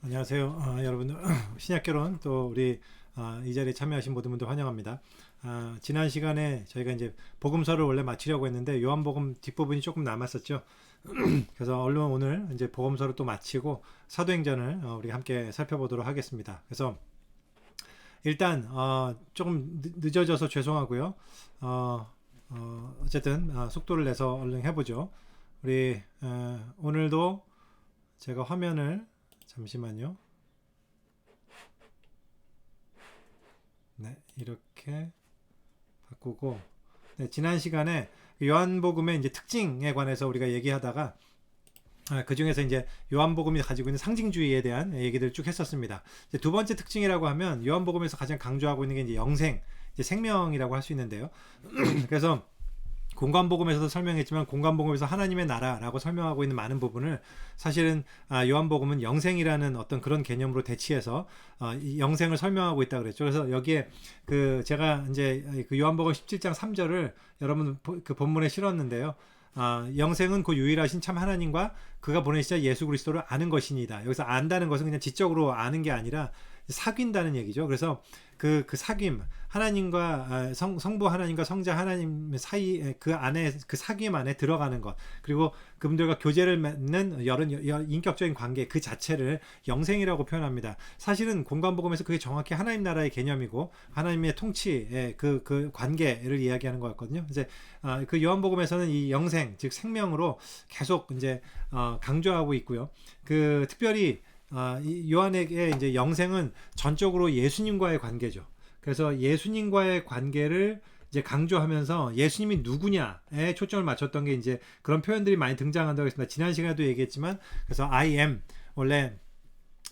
안녕하세요. 여러분들 신약결혼 또 우리 이 자리에 참여하신 모든 분들 환영합니다. 지난 시간에 저희가 이제 복음서를 원래 마치려고 했는데 요한복음 뒷부분이 조금 남았었죠. 그래서 얼른 오늘 이제 복음서를 또 마치고 사도행전을 우리 함께 살펴보도록 하겠습니다. 그래서 일단 조금 늦어져서 죄송하고요. 어쨌든 속도를 내서 얼른 해보죠. 우리 오늘도 제가 화면을 잠시만요. 네, 이렇게 바꾸고, 네, 지난 시간에 요한복음의 이제 특징에 관해서 우리가 얘기하다가 그 중에서 이제 요한복음이 가지고 있는 상징주의에 대한 얘기들 쭉 했었습니다. 이제 두 번째 특징이라고 하면 요한복음에서 가장 강조하고 있는 게 이제 영생, 이제 생명이라고 할 수 있는데요. 그래서 공관복음에서도 설명했지만 공관복음에서 하나님의 나라라고 설명하고 있는 많은 부분을 사실은 요한복음은 영생이라는 어떤 그런 개념으로 대치해서 이 영생을 설명하고 있다 그랬죠. 그래서 여기에 그 제가 이제 그 요한복음 17장 3절을 여러분 그 본문에 실었는데요. 영생은 그 유일하신 참 하나님과 그가 보내시자 예수 그리스도를 아는 것이니다. 여기서 안다는 것은 그냥 지적으로 아는 게 아니라 사귄다는 얘기죠. 그래서 그 사귐 하나님과 성부 하나님과 성자 하나님 사이 그 안에 그 사귐 안에 들어가는 것, 그리고 그분들과 교제를 맺는 여러 인격적인 관계 그 자체를 영생이라고 표현합니다. 사실은 공관복음에서 그게 정확히 하나님 나라의 개념이고 하나님의 통치의 그 관계를 이야기하는 거였거든요. 이제 그 요한복음에서는 이 영생 즉 생명으로 계속 이제 강조하고 있고요. 그 특별히 이 요한에게 이제 영생은 전적으로 예수님과의 관계죠. 그래서 예수님과의 관계를 이제 강조하면서 예수님이 누구냐에 초점을 맞췄던 게 이제 그런 표현들이 많이 등장한다고 했습니다. 지난 시간에도 얘기했지만, 그래서 I am, 원래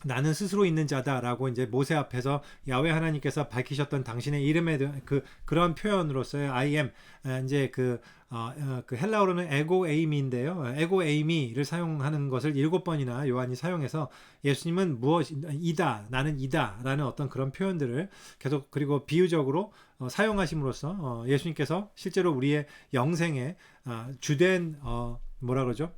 나는 스스로 있는 자다라고 이제 모세 앞에서 야훼 하나님께서 밝히셨던 당신의 이름에 대한 그런 표현으로서의 I am, 이제 그 헬라어로는 에고 에이미인데요. 에고 에이미를 사용하는 것을 7번이나 요한이 사용해서 예수님은 무엇이다, 나는 이다라는 어떤 그런 표현들을 계속 그리고 비유적으로 사용하심으로써 예수님께서 실제로 우리의 영생에 주된 뭐라 그러죠?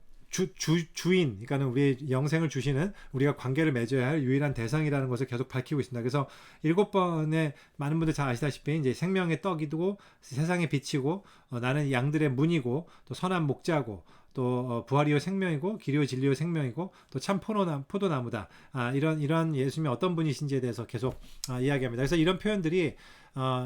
주인, 그러니까 우리의 영생을 주시는 우리가 관계를 맺어야 할 유일한 대상이라는 것을 계속 밝히고 있습니다. 그래서 7번에 많은 분들 잘 아시다시피 이제 생명의 떡이고 세상의 빛이고 나는 양들의 문이고 또 선한 목자고 또 부활이요 생명이고 길이요 진리요 생명이고 또 참 포도나무다. 이런 예수님이 어떤 분이신지에 대해서 계속 이야기합니다. 그래서 이런 표현들이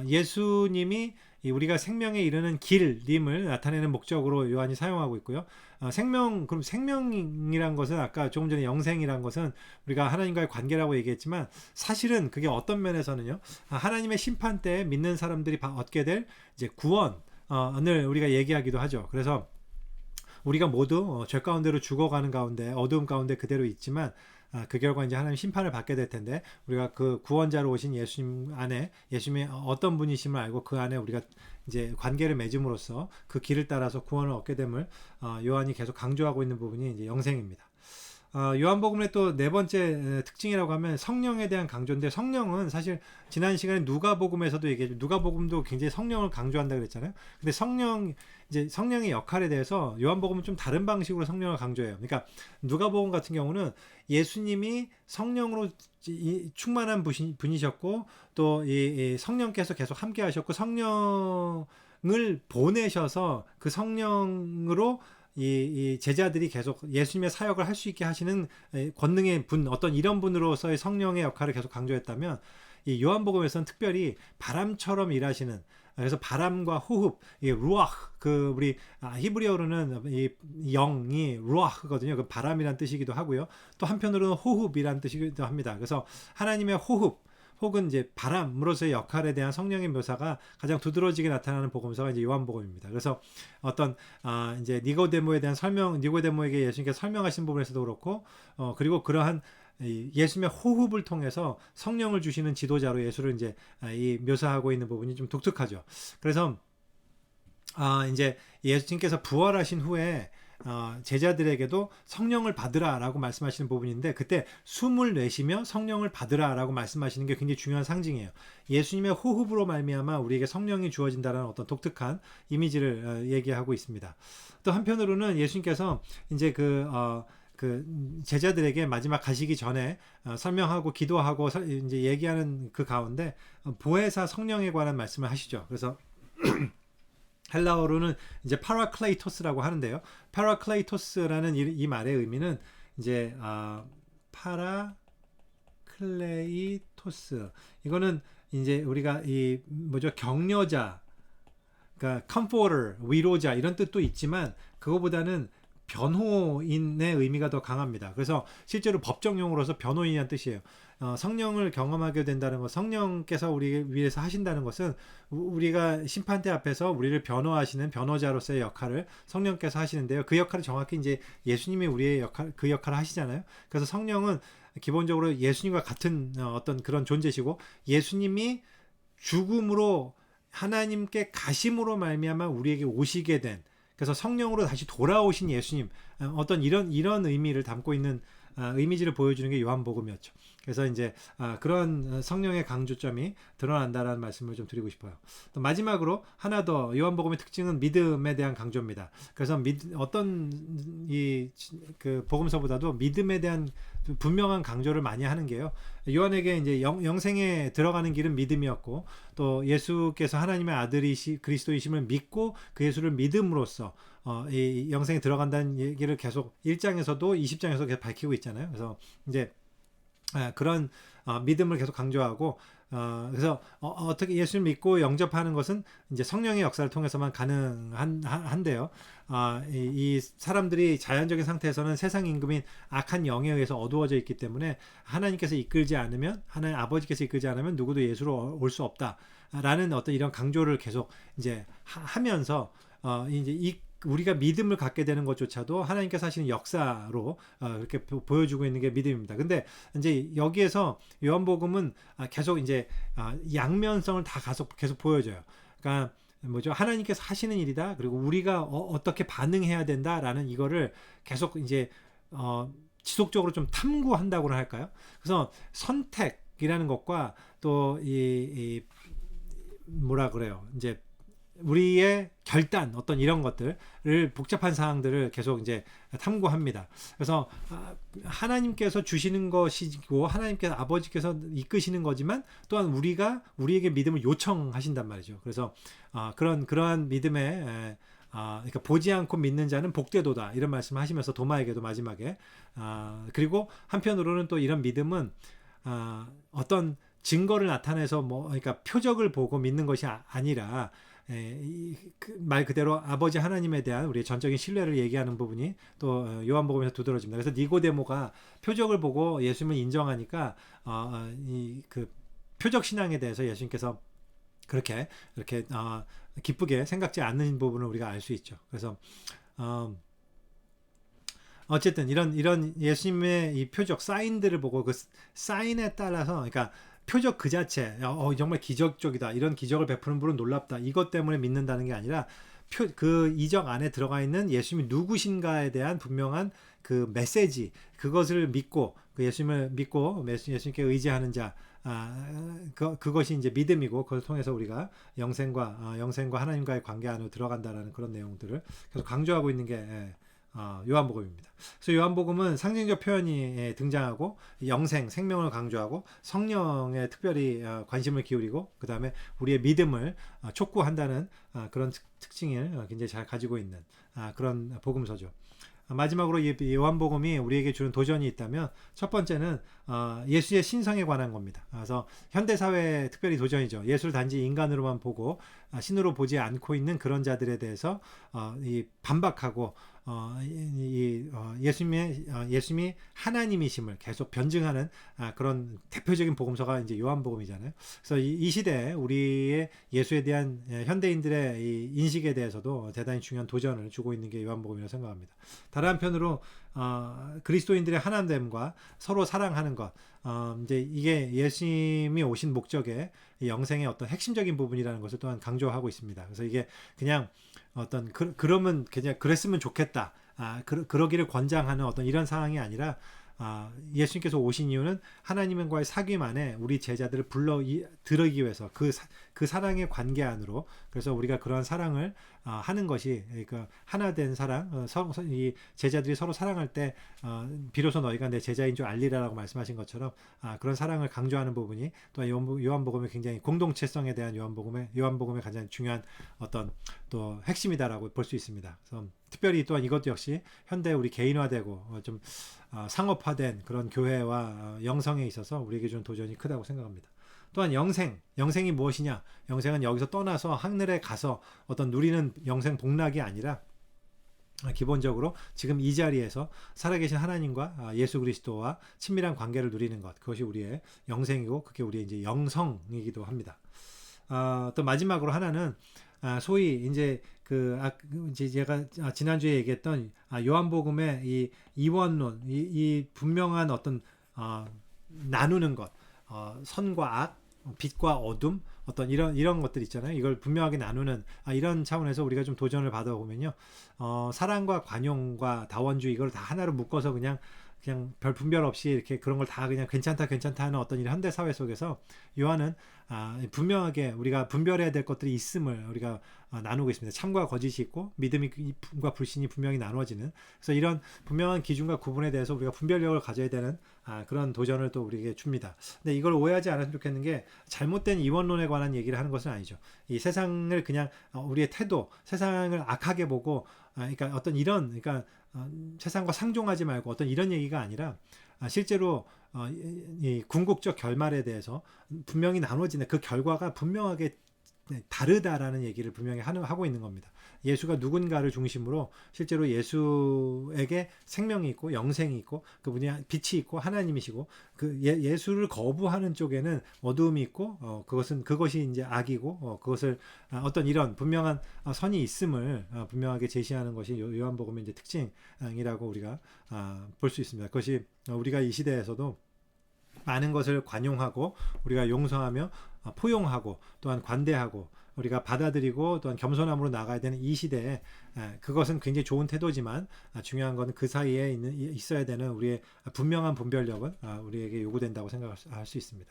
예수님이 우리가 생명에 이르는 길임을 나타내는 목적으로 요한이 사용하고 있고요. 그럼 생명이란 것은 아까 조금 전에 영생이란 것은 우리가 하나님과의 관계라고 얘기했지만 사실은 그게 어떤 면에서는요. 하나님의 심판 때 믿는 사람들이 얻게 될 이제 구원을 우리가 얘기하기도 하죠. 그래서 우리가 모두 죄 가운데로 죽어가는 가운데 어두움 가운데 그대로 있지만 그 결과 이제 하나님 심판을 받게 될 텐데 우리가 그 구원자로 오신 예수님 안에 예수님이 어떤 분이심을 알고 그 안에 우리가 이제 관계를 맺음으로써 그 길을 따라서 구원을 얻게 됨을 요한이 계속 강조하고 있는 부분이 이제 영생입니다. 요한복음의 또 네 번째 특징이라고 하면 성령에 대한 강조인데, 성령은 사실 지난 시간에 누가복음에서도 얘기했죠. 누가복음도 굉장히 성령을 강조한다 그랬잖아요. 근데 이제 성령의 역할에 대해서 요한복음은 좀 다른 방식으로 성령을 강조해요. 그러니까 누가복음 같은 경우는 예수님이 성령으로 충만한 분이셨고 또 이 성령께서 계속 함께 하셨고 성령을 보내셔서 그 성령으로 이 제자들이 계속 예수님의 사역을 할 수 있게 하시는 권능의 분, 어떤 이런 분으로서의 성령의 역할을 계속 강조했다면, 이 요한복음에서는 특별히 바람처럼 일하시는, 그래서 바람과 호흡, 이 루아흐, 그 우리 히브리어로는 이 영이 루아흐거든요. 그 바람이란 뜻이기도 하고요. 또 한편으로는 호흡이란 뜻이기도 합니다. 그래서 하나님의 호흡 혹은 이제 바람으로서의 역할에 대한 성령의 묘사가 가장 두드러지게 나타나는 복음서가 이제 요한복음입니다. 그래서 어떤 이제 니고데모에 대한 니고데모에게 예수님께서 설명하신 부분에서도 그렇고 그리고 그러한 예수님의 호흡을 통해서 성령을 주시는 지도자로 예수를 이제 묘사하고 있는 부분이 좀 독특하죠. 그래서 이제 예수님께서 부활하신 후에 제자들에게도 성령을 받으라라고 말씀하시는 부분인데, 그때 숨을 내쉬며 성령을 받으라라고 말씀하시는 게 굉장히 중요한 상징이에요. 예수님의 호흡으로 말미암아 우리에게 성령이 주어진다는 어떤 독특한 이미지를 얘기하고 있습니다. 또 한편으로는 예수님께서 이제 그 제자들에게 마지막 가시기 전에 설명하고 기도하고 이제 얘기하는 그 가운데 보혜사 성령에 관한 말씀을 하시죠. 그래서 헬라어로는 이제 파라클레이토스라고 하는데요. 파라클레이토스라는 이 말의 의미는 이제 파라클레이토스, 이거는 이제 우리가 이 뭐죠, 격려자, 그러니까 comforter, 위로자 이런 뜻도 있지만 그거보다는 변호인의 의미가 더 강합니다. 그래서 실제로 법정용어로서 변호인이라는 뜻이에요. 성령을 경험하게 된다는 것, 성령께서 우리 위해서 하신다는 것은 우리가 심판대 앞에서 우리를 변호하시는 변호자로서의 역할을 성령께서 하시는데요. 그 역할을 정확히 이제 예수님이 우리의 역할, 그 역할을 하시잖아요. 그래서 성령은 기본적으로 예수님과 같은 어떤 그런 존재시고, 예수님이 죽음으로 하나님께 가심으로 말미암아 우리에게 오시게 된, 그래서 성령으로 다시 돌아오신 예수님, 어떤 이런 의미를 담고 있는 이미지를 보여주는 게 요한복음이었죠. 그래서 이제 그런 성령의 강조점이 드러난다라는 말씀을 좀 드리고 싶어요. 또 마지막으로 하나 더, 요한복음의 특징은 믿음에 대한 강조입니다. 그래서 어떤 그 복음서보다도 믿음에 대한 분명한 강조를 많이 하는 게요, 요한에게 이제 영생에 들어가는 길은 믿음이었고, 또 예수께서 하나님의 아들이시 그리스도이심을 믿고 그 예수를 믿음으로써 이 영생에 들어간다는 얘기를 계속 1장에서도 20장에서 계속 밝히고 있잖아요. 그래서 이제 그런 믿음을 계속 강조하고, 그래서 어떻게 예수를 믿고 영접하는 것은 이제 성령의 역사를 통해서만 가능한데요. 이 사람들이 자연적인 상태에서는 세상 임금인 악한 영에 의해서 어두워져 있기 때문에 하나님께서 이끌지 않으면, 하나님 아버지께서 이끌지 않으면 누구도 예수로 올 수 없다라는 어떤 이런 강조를 계속 이제 하면서 이제 우리가 믿음을 갖게 되는 것조차도 하나님께서 하시는 역사로 그렇게 보여주고 있는 게 믿음입니다. 근데 이제 여기에서 요한복음은 계속 이제 양면성을 다 계속 보여줘요. 그러니까 뭐죠? 하나님께서 하시는 일이다. 그리고 우리가 어떻게 반응해야 된다라는 이거를 계속 이제 지속적으로 좀 탐구한다고나 할까요? 그래서 선택이라는 것과 또 이 뭐라 그래요? 이제 우리의 결단, 어떤 이런 것들을, 복잡한 사항들을 계속 이제 탐구합니다. 그래서 하나님께서 주시는 것이고 하나님께서 아버지께서 이끄시는 거지만 또한 우리에게 믿음을 요청하신단 말이죠. 그래서 그러한 믿음에 그러니까 보지 않고 믿는 자는 복되도다, 이런 말씀을 하시면서 도마에게도 마지막에 그리고 한편으로는 또 이런 믿음은 어떤 증거를 나타내서 그러니까 표적을 보고 믿는 것이 아니라 말 그대로 아버지 하나님에 대한 우리의 전적인 신뢰를 얘기하는 부분이 또 요한복음에서 두드러집니다. 그래서 니고데모가 표적을 보고 예수님을 인정하니까 그 표적 신앙에 대해서 예수님께서 그렇게 기쁘게 생각지 않는 부분을 우리가 알 수 있죠. 그래서 어쨌든 이런 예수님의 이 표적 사인들을 보고 그 사인에 따라서, 그러니까 표적 그 자체, 정말 기적적이다, 이런 기적을 베푸는 분은 놀랍다, 이것 때문에 믿는다는 게 아니라 그 이적 안에 들어가 있는 예수님이 누구신가에 대한 분명한 그 메시지, 그것을 믿고, 그 예수님을 믿고 예수님께 의지하는 자, 그것이 이제 믿음이고, 그걸 통해서 우리가 영생과 하나님과의 관계 안으로 들어간다라는 그런 내용들을 계속 강조하고 있는 게 요한복음입니다. 그래서 요한복음은 상징적 표현이 등장하고, 영생, 생명을 강조하고, 성령에 특별히 관심을 기울이고, 그 다음에 우리의 믿음을 촉구한다는 그런 특징을 굉장히 잘 가지고 있는 그런 복음서죠. 마지막으로 이 요한복음이 우리에게 주는 도전이 있다면, 첫 번째는 예수의 신성에 관한 겁니다. 그래서 현대사회의 특별히 도전이죠. 예수를 단지 인간으로만 보고 신으로 보지 않고 있는 그런 자들에 대해서 반박하고, 예수님이 하나님이심을 계속 변증하는 그런 대표적인 복음서가 이제 요한복음이잖아요. 그래서 이 시대에 우리의 예수에 대한 현대인들의 이 인식에 대해서도 대단히 중요한 도전을 주고 있는 게 요한복음이라고 생각합니다. 다른 한편으로 그리스도인들의 하나됨과 서로 사랑하는 것, 이제 이게 예수님이 오신 목적의 영생의 어떤 핵심적인 부분이라는 것을 또한 강조하고 있습니다. 그래서 이게 그냥 그러면 그냥 그랬으면 좋겠다, 그러기를 권장하는 어떤 이런 상황이 아니라, 예수님께서 오신 이유는 하나님과의 사귐 안에 우리 제자들을 들어기 위해서 그 사랑의 관계 안으로, 그래서 우리가 그러한 사랑을 하는 것이, 그러니까 하나 된 사랑, 이 제자들이 서로 사랑할 때 비로소 너희가 내 제자인 줄 알리라라고 말씀하신 것처럼 그런 사랑을 강조하는 부분이 또 요한복음의 굉장히 공동체성에 대한 요한복음의 가장 중요한 어떤 또 핵심이다라고 볼 수 있습니다. 그래서 특별히 또한 이것도 역시 현대 우리 개인화되고 좀 상업화된 그런 교회와 영성에 있어서 우리에게 준 도전이 크다고 생각합니다. 또한 영생이 무엇이냐? 영생은 여기서 떠나서 하늘에 가서 어떤 누리는 영생 복락이 아니라 기본적으로 지금 이 자리에서 살아계신 하나님과 예수 그리스도와 친밀한 관계를 누리는 것, 그것이 우리의 영생이고 그게 우리의 이제 영성이기도 합니다. 또 마지막으로 하나는 소위 이제 이제 제가 지난주에 얘기했던 요한복음의 이 이원론, 이 분명한 어떤 나누는 것, 선과 악, 빛과 어둠, 어떤 이런 것들 있잖아요. 이걸 분명하게 나누는 이런 차원에서 우리가 좀 도전을 받아보면요, 사랑과 관용과 다원주의 이걸 다 하나로 묶어서 그냥 별 분별 없이 이렇게 그런 걸 다 그냥 괜찮다 하는 어떤 이런 현대 사회 속에서 요한은 분명하게 우리가 분별해야 될 것들이 있음을 우리가 나누고 있습니다. 참과 거짓이 있고 믿음과 불신이 분명히 나누어지는, 그래서 이런 분명한 기준과 구분에 대해서 우리가 분별력을 가져야 되는 그런 도전을 또 우리에게 줍니다. 근데 이걸 오해하지 않았으면 좋겠는 게, 잘못된 이원론에 관한 얘기를 하는 것은 아니죠. 이 세상을 그냥 우리의 태도, 세상을 악하게 보고 그러니까 어떤 이런, 그러니까 세상과 상종하지 말고 어떤 이런 얘기가 아니라 실제로 이 궁극적 결말에 대해서 분명히 나눠지는 그 결과가 분명하게 다르다라는 얘기를 분명히 하고 있는 겁니다. 예수가 누군가를 중심으로 실제로 예수에게 생명이 있고 영생이 있고 그분이 빛이 있고 하나님이시고, 그 예수를 거부하는 쪽에는 어두움이 있고 그것이 이제 악이고 그것을 어떤 이런 분명한 선이 있음을 분명하게 제시하는 것이 요한복음의 이제 특징이라고 우리가 볼 수 있습니다. 그것이 우리가 이 시대에서도 많은 것을 관용하고 우리가 용서하며 포용하고 또한 관대하고 우리가 받아들이고 또한 겸손함으로 나가야 되는 이 시대에 그것은 굉장히 좋은 태도지만 중요한 것은 그 사이에 있어야 되는 우리의 분명한 분별력은 우리에게 요구된다고 생각할 수 있습니다.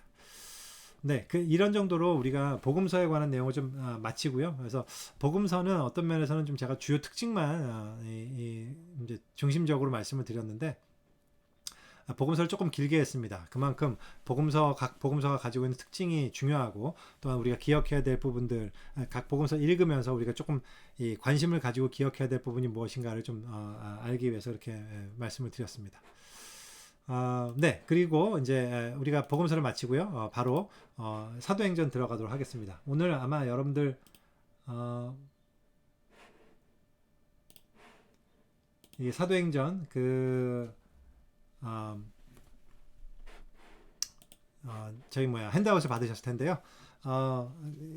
네, 이런 정도로 우리가 복음서에 관한 내용을 좀 마치고요. 그래서 복음서는 어떤 면에서는 좀 제가 주요 특징만 이제 중심적으로 말씀을 드렸는데, 복음서를 조금 길게 했습니다. 그만큼 각 복음서가 가지고 있는 특징이 중요하고 또한 우리가 기억해야 될 부분들, 각 복음서 읽으면서 우리가 조금 이 관심을 가지고 기억해야 될 부분이 무엇인가를 좀 알기 위해서 이렇게 말씀을 드렸습니다. 네, 그리고 이제 우리가 복음서를 마치고요, 바로 사도행전 들어가도록 하겠습니다. 오늘 아마 여러분들 이 사도행전 저희 핸드아웃을 받으셨을 텐데요.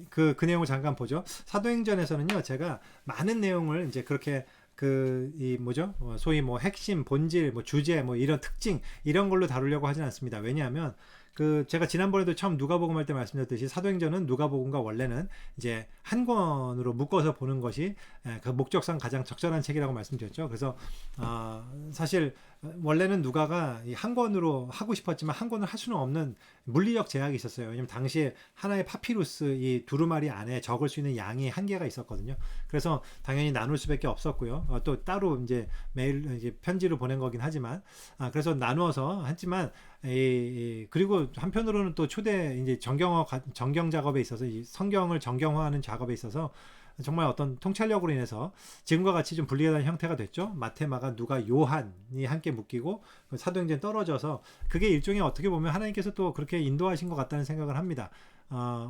그 내용을 잠깐 보죠. 사도행전에서는요, 제가 많은 내용을 이제 그렇게 소위 핵심, 본질, 주제, 이런 특징, 이런 걸로 다루려고 하진 않습니다. 왜냐하면 제가 지난번에도 처음 누가복음 할 때 말씀드렸듯이 사도행전은 누가복음과 원래는 이제 한 권으로 묶어서 보는 것이 그 목적상 가장 적절한 책이라고 말씀드렸죠. 그래서 사실 원래는 누가가 한 권으로 하고 싶었지만 한 권을 할 수는 없는 물리적 제약이 있었어요. 왜냐면 당시에 하나의 파피루스 이 두루마리 안에 적을 수 있는 양이 한계가 있었거든요. 그래서 당연히 나눌 수밖에 없었고요. 또 따로 이제 메일 이제 편지로 보낸 거긴 하지만 그래서 나누어서 했지만 그리고 한편으로는 또 초대 이제 정경 작업에 있어서 이 성경을 정경화하는 작업에 있어서 정말 어떤 통찰력으로 인해서 지금과 같이 좀 분리된 형태가 됐죠. 마태, 마가, 누가, 요한이 함께 묶이고 사도행전이 떨어져서 그게 일종의 어떻게 보면 하나님께서 또 그렇게 인도하신 것 같다는 생각을 합니다.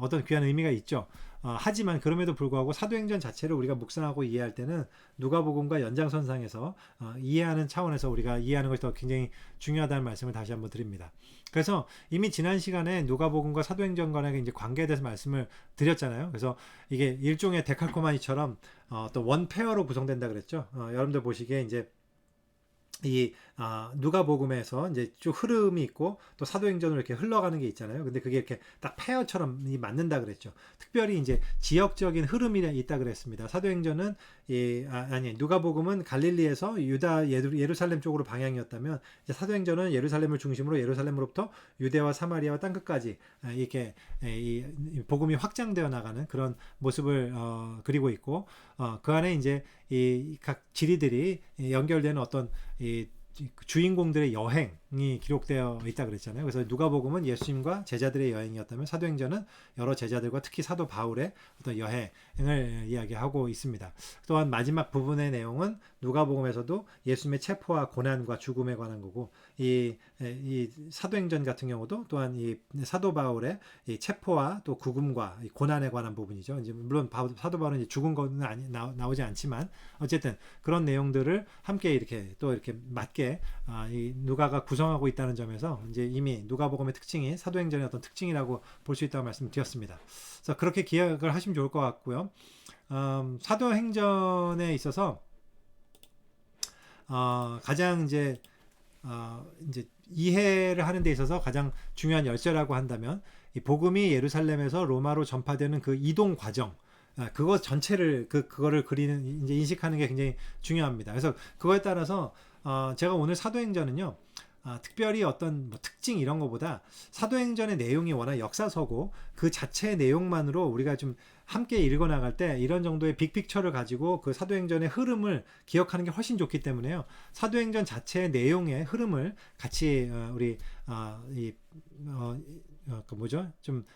어떤 귀한 의미가 있죠. 하지만 그럼에도 불구하고 사도행전 자체를 우리가 묵상하고 이해할 때는 누가복음과 연장선상에서 이해하는 차원에서 우리가 이해하는 것이 더 굉장히 중요하다는 말씀을 다시 한번 드립니다. 그래서 이미 지난 시간에 누가복음과 사도행전 간의 이제 관계에 대해서 말씀을 드렸잖아요. 그래서 이게 일종의 데칼코마니처럼 또 원 페어로 구성된다 그랬죠. 여러분들 보시기에 이제 이 누가복음에서 이제 쭉 흐름이 있고 또 사도행전으로 이렇게 흘러가는 게 있잖아요. 근데 그게 이렇게 딱 페어처럼 맞는다 그랬죠. 특별히 이제 지역적인 흐름이 있다 그랬습니다. 사도행전은 아니 누가복음은 갈릴리에서 유다 예루살렘 쪽으로 방향이었다면 이제 사도행전은 예루살렘을 중심으로 예루살렘으로부터 유대와 사마리아와 땅 끝까지 이렇게 이 복음이 확장되어 나가는 그런 모습을 그리고 있고 그 안에 이제 이 각 지리들이 연결되는 어떤 이 주인공들의 여행이 기록되어 있다 그랬잖아요. 그래서 누가복음은 예수님과 제자들의 여행이었다면 사도행전은 여러 제자들과 특히 사도 바울의 어떤 여행을 이야기하고 있습니다. 또한 마지막 부분의 내용은 누가복음에서도 예수님의 체포와 고난과 죽음에 관한 거고 이 사도행전 같은 경우도 또한 이 사도 바울의 이 체포와 또 죽음과 이 고난에 관한 부분이죠. 이제 물론 사도 바울은 이제 죽은 거는 나오지 않지만 어쨌든 그런 내용들을 함께 이렇게 또 이렇게 맞게 이 누가가 구성하고 있다는 점에서 이제 이미 누가복음의 특징이 사도행전의 어떤 특징이라고 볼 수 있다고 말씀드렸습니다. 그래서 그렇게 기억을 하시면 좋을 것 같고요. 사도행전에 있어서 가장 이제 이해를 하는 데 있어서 가장 중요한 열쇠라고 한다면 이 복음이 예루살렘에서 로마로 전파되는 그 이동 과정 그것 전체를 그거를 그리는 이제 인식하는 게 굉장히 중요합니다. 그래서 그거에 따라서 제가 오늘 사도행전은요. 특별히 어떤 뭐 특징 이런 거보다 사도행전의 내용이 워낙 역사서고 그 자체의 내용만으로 우리가 좀 함께 읽어 나갈 때 이런 정도의 빅픽처를 가지고 그 사도행전의 흐름을 기억하는 게 훨씬 좋기 때문에요. 사도행전 자체의 내용의 흐름을 같이 우리 그 뭐죠? 좀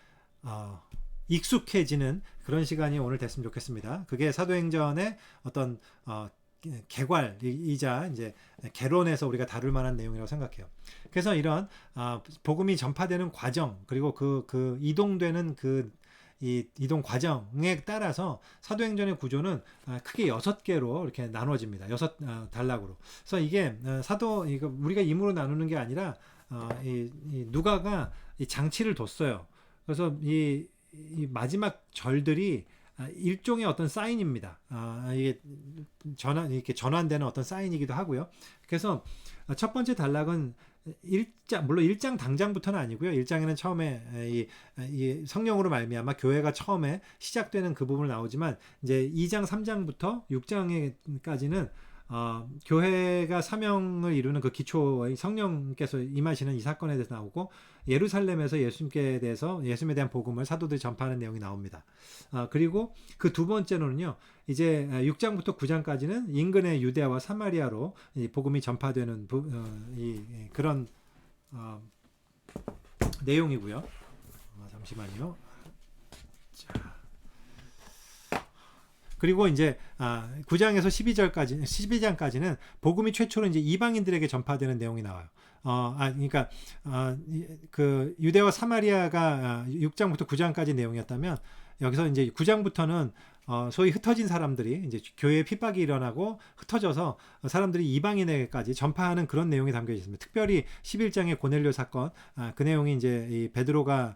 익숙해지는 그런 시간이 오늘 됐으면 좋겠습니다. 그게 사도행전의 어떤 개괄이자 이제 개론에서 우리가 다룰 만한 내용이라고 생각해요. 그래서 이런 복음이 전파되는 과정 그리고 그 이동되는 이 이동 과정에 따라서 사도행전의 구조는 크게 6개로 이렇게 나눠집니다. 6단락으로. 그래서 이게 이거 우리가 임으로 나누는 게 아니라 이 누가가 이 장치를 뒀어요. 그래서 이 마지막 절들이 일종의 어떤 사인입니다. 이게 이렇게 전환되는 어떤 사인이기도 하고요. 그래서 첫 번째 단락은 물론 1장 당장부터는 아니고요. 1장에는 처음에 이 성령으로 말미암아 교회가 처음에 시작되는 그 부분을 나오지만 이제 2장, 3장부터 6장까지는 교회가 사명을 이루는 그 기초의 성령께서 임하시는 이 사건에 대해서 나오고 예루살렘에서 예수님께 대해서 예수님에 대한 복음을 사도들이 전파하는 내용이 나옵니다. 그리고 그 두 번째로는요. 이제 6장부터 9장까지는 인근의 유대와 사마리아로 복음이 전파되는 그런 내용이고요. 잠시만요. 자. 그리고 이제 9장에서 12장까지는 복음이 최초로 이제 이방인들에게 전파되는 내용이 나와요. 그러니까 그 유대와 사마리아가 6장부터 9장까지 내용이었다면 여기서 이제 9장부터는 소위 흩어진 사람들이 이제 교회에 핍박이 일어나고 흩어져서 사람들이 이방인에게까지 전파하는 그런 내용이 담겨 있습니다. 특별히 11장의 고넬료 사건, 그 내용이 이제 이 베드로가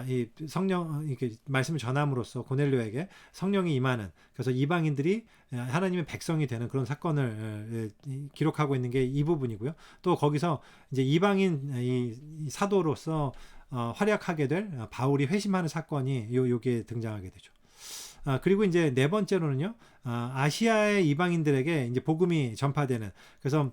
이 성령 이렇게 말씀을 전함으로써 고넬료에게 성령이 임하는 그래서 이방인들이 하나님의 백성이 되는 그런 사건을 기록하고 있는 게 이 부분이고요. 또 거기서 이제 이방인 이 사도로서 활약하게 될 바울이 회심하는 사건이 요게 등장하게 되죠. 그리고 이제 네 번째로는요, 아시아의 이방인들에게 이제 복음이 전파되는, 그래서,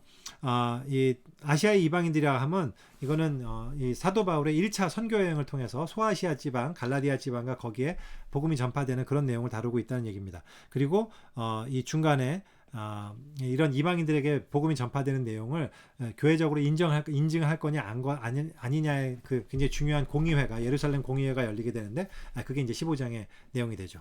이 아시아의 이방인들이라 하면, 이거는, 이 사도 바울의 1차 선교여행을 통해서 소아시아 지방, 갈라디아 지방과 거기에 복음이 전파되는 그런 내용을 다루고 있다는 얘기입니다. 그리고, 이 중간에, 이런 이방인들에게 복음이 전파되는 내용을 교회적으로 인증할 거냐 아니냐의 그 굉장히 중요한 공의회가 예루살렘 공의회가 열리게 되는데 그게 이제 15장의 내용이 되죠.